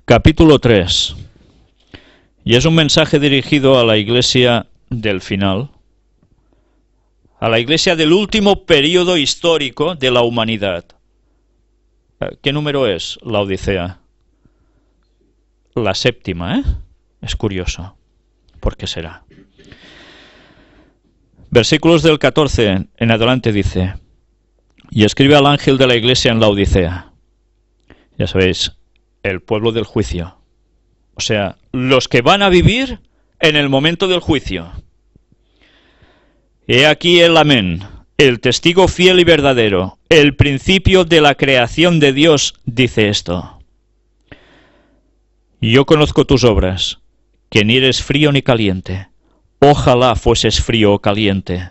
C: capítulo 3, y es un mensaje dirigido a la iglesia del final, a la iglesia del último periodo histórico de la humanidad. ¿Qué número es la Odisea? La séptima, ¿eh? Es curioso. ¿Por qué será? Versículos del 14 en adelante dice: y escribe al ángel de la iglesia en la Odisea. Ya sabéis, el pueblo del juicio. O sea, los que van a vivir en el momento del juicio. He aquí el amén, el testigo fiel y verdadero, el principio de la creación de Dios, dice esto. Yo conozco tus obras, que ni eres frío ni caliente. Ojalá fueses frío o caliente,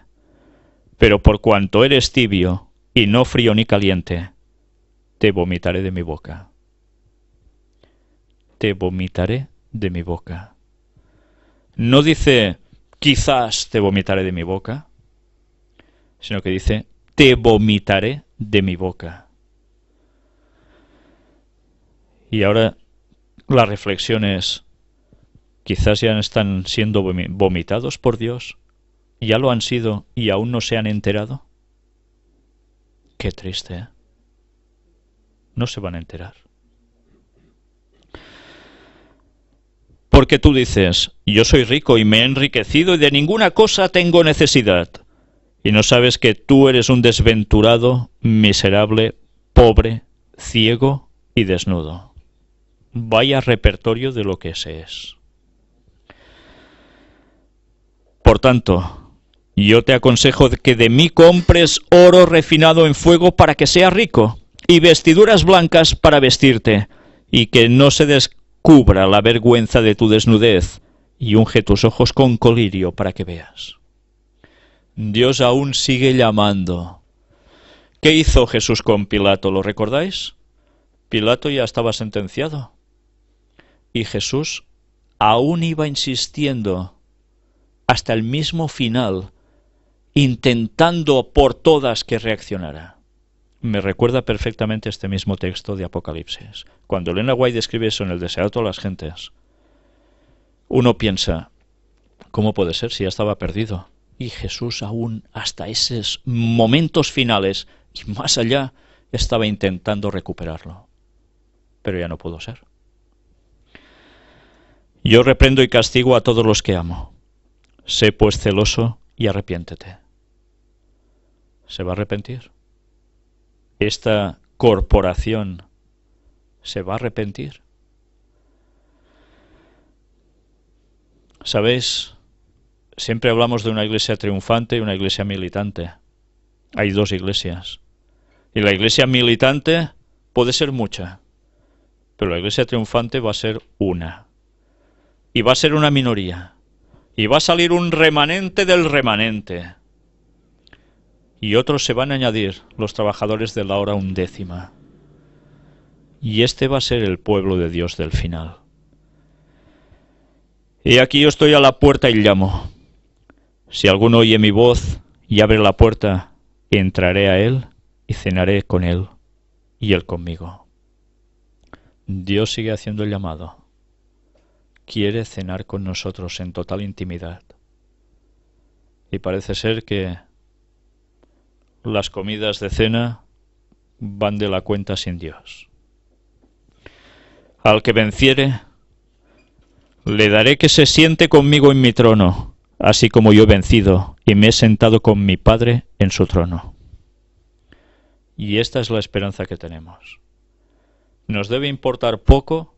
C: pero por cuanto eres tibio y no frío ni caliente, te vomitaré de mi boca. Te vomitaré de mi boca. No dice, quizás te vomitaré de mi boca, sino que dice, te vomitaré de mi boca. Y ahora la reflexión es, quizás ya están siendo vomitados por Dios, ya lo han sido y aún no se han enterado. Qué triste, ¿eh? No se van a enterar. Porque tú dices, yo soy rico y me he enriquecido y de ninguna cosa tengo necesidad. Y no sabes que tú eres un desventurado, miserable, pobre, ciego y desnudo. Vaya repertorio de lo que se es. Por tanto, yo te aconsejo que de mí compres oro refinado en fuego para que sea rico, y vestiduras blancas para vestirte, y que no se descubra la vergüenza de tu desnudez, y unge tus ojos con colirio para que veas. Dios aún sigue llamando. ¿Qué hizo Jesús con Pilato? ¿Lo recordáis? Pilato ya estaba sentenciado. Y Jesús aún iba insistiendo hasta el mismo final, intentando por todas que reaccionara. Me recuerda perfectamente este mismo texto de Apocalipsis. Cuando Elena White describe eso en El deseo de todas las gentes, uno piensa, ¿cómo puede ser si ya estaba perdido? Y Jesús aún hasta esos momentos finales y más allá estaba intentando recuperarlo. Pero ya no pudo ser. Yo reprendo y castigo a todos los que amo. Sé pues celoso y arrepiéntete. ¿Se va a arrepentir? ¿Esta corporación se va a arrepentir? ¿Sabéis? Siempre hablamos de una iglesia triunfante y una iglesia militante. Hay dos iglesias. Y la iglesia militante puede ser mucha, pero la iglesia triunfante va a ser una. Y va a ser una minoría. Y va a salir un remanente del remanente. Y otros se van a añadir, los trabajadores de la hora undécima. Y este va a ser el pueblo de Dios del final. Y aquí yo estoy a la puerta y llamo. Si alguno oye mi voz y abre la puerta, entraré a él y cenaré con él y él conmigo. Dios sigue haciendo el llamado. Quiere cenar con nosotros en total intimidad. Y parece ser que las comidas de cena van de la cuenta sin Dios. Al que venciere, le daré que se siente conmigo en mi trono, así como yo he vencido y me he sentado con mi Padre en su trono. Y esta es la esperanza que tenemos. Nos debe importar poco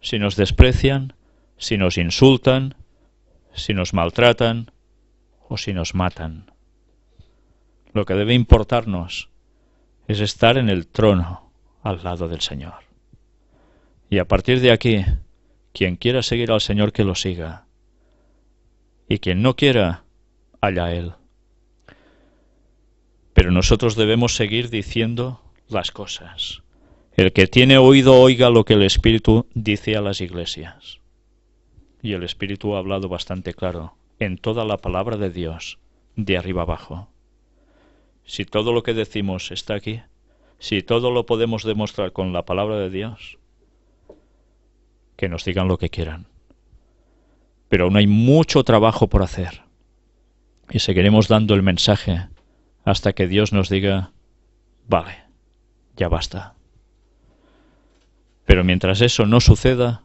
C: si nos desprecian, si nos insultan, si nos maltratan o si nos matan. Lo que debe importarnos es estar en el trono al lado del Señor. Y a partir de aquí, quien quiera seguir al Señor que lo siga. Y quien no quiera, allá él. Pero nosotros debemos seguir diciendo las cosas. El que tiene oído oiga lo que el Espíritu dice a las iglesias. Y el Espíritu ha hablado bastante claro en toda la palabra de Dios, de arriba abajo. Si todo lo que decimos está aquí, si todo lo podemos demostrar con la palabra de Dios, que nos digan lo que quieran. Pero aún hay mucho trabajo por hacer. Y seguiremos dando el mensaje hasta que Dios nos diga, vale, ya basta. Pero mientras eso no suceda,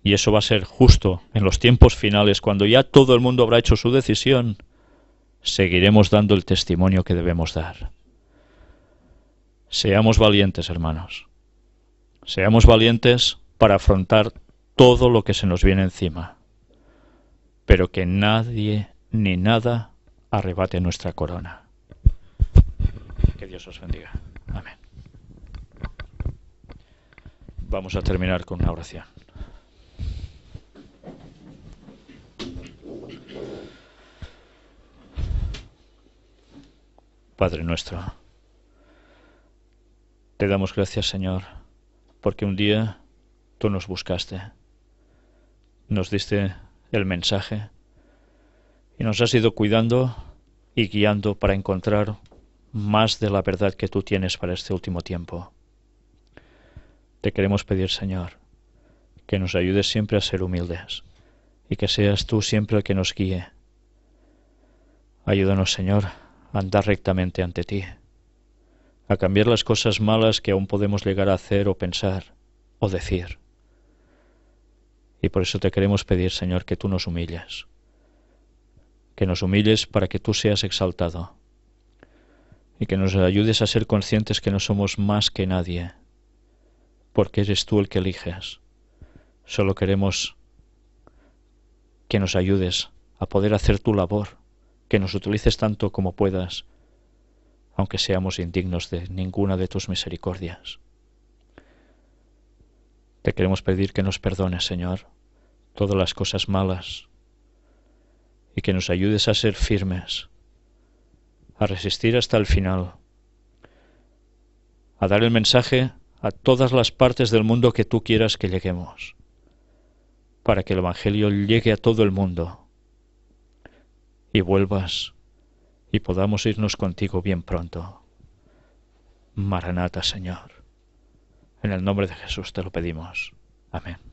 C: y eso va a ser justo en los tiempos finales, cuando ya todo el mundo habrá hecho su decisión, seguiremos dando el testimonio que debemos dar. Seamos valientes, hermanos. Seamos valientes para afrontar todo lo que se nos viene encima, pero que nadie ni nada arrebate nuestra corona. Que Dios os bendiga. Amén. Vamos a terminar con una oración. Padre nuestro, te damos gracias, Señor, porque un día tú nos buscaste, nos diste el mensaje y nos has ido cuidando y guiando para encontrar más de la verdad que tú tienes para este último tiempo. Te queremos pedir, Señor, que nos ayudes siempre a ser humildes y que seas tú siempre el que nos guíe. Ayúdanos, Señor, a andar rectamente ante ti, a cambiar las cosas malas que aún podemos llegar a hacer o pensar o decir. Y por eso te queremos pedir, Señor, que tú nos humilles para que tú seas exaltado y que nos ayudes a ser conscientes que no somos más que nadie, porque eres tú el que eliges. Solo queremos que nos ayudes a poder hacer tu labor, que nos utilices tanto como puedas, aunque seamos indignos de ninguna de tus misericordias. Te queremos pedir que nos perdones, Señor, todas las cosas malas y que nos ayudes a ser firmes, a resistir hasta el final, a dar el mensaje a todas las partes del mundo que tú quieras que lleguemos, para que el Evangelio llegue a todo el mundo y vuelvas y podamos irnos contigo bien pronto. Maranata, Señor. En el nombre de Jesús te lo pedimos. Amén.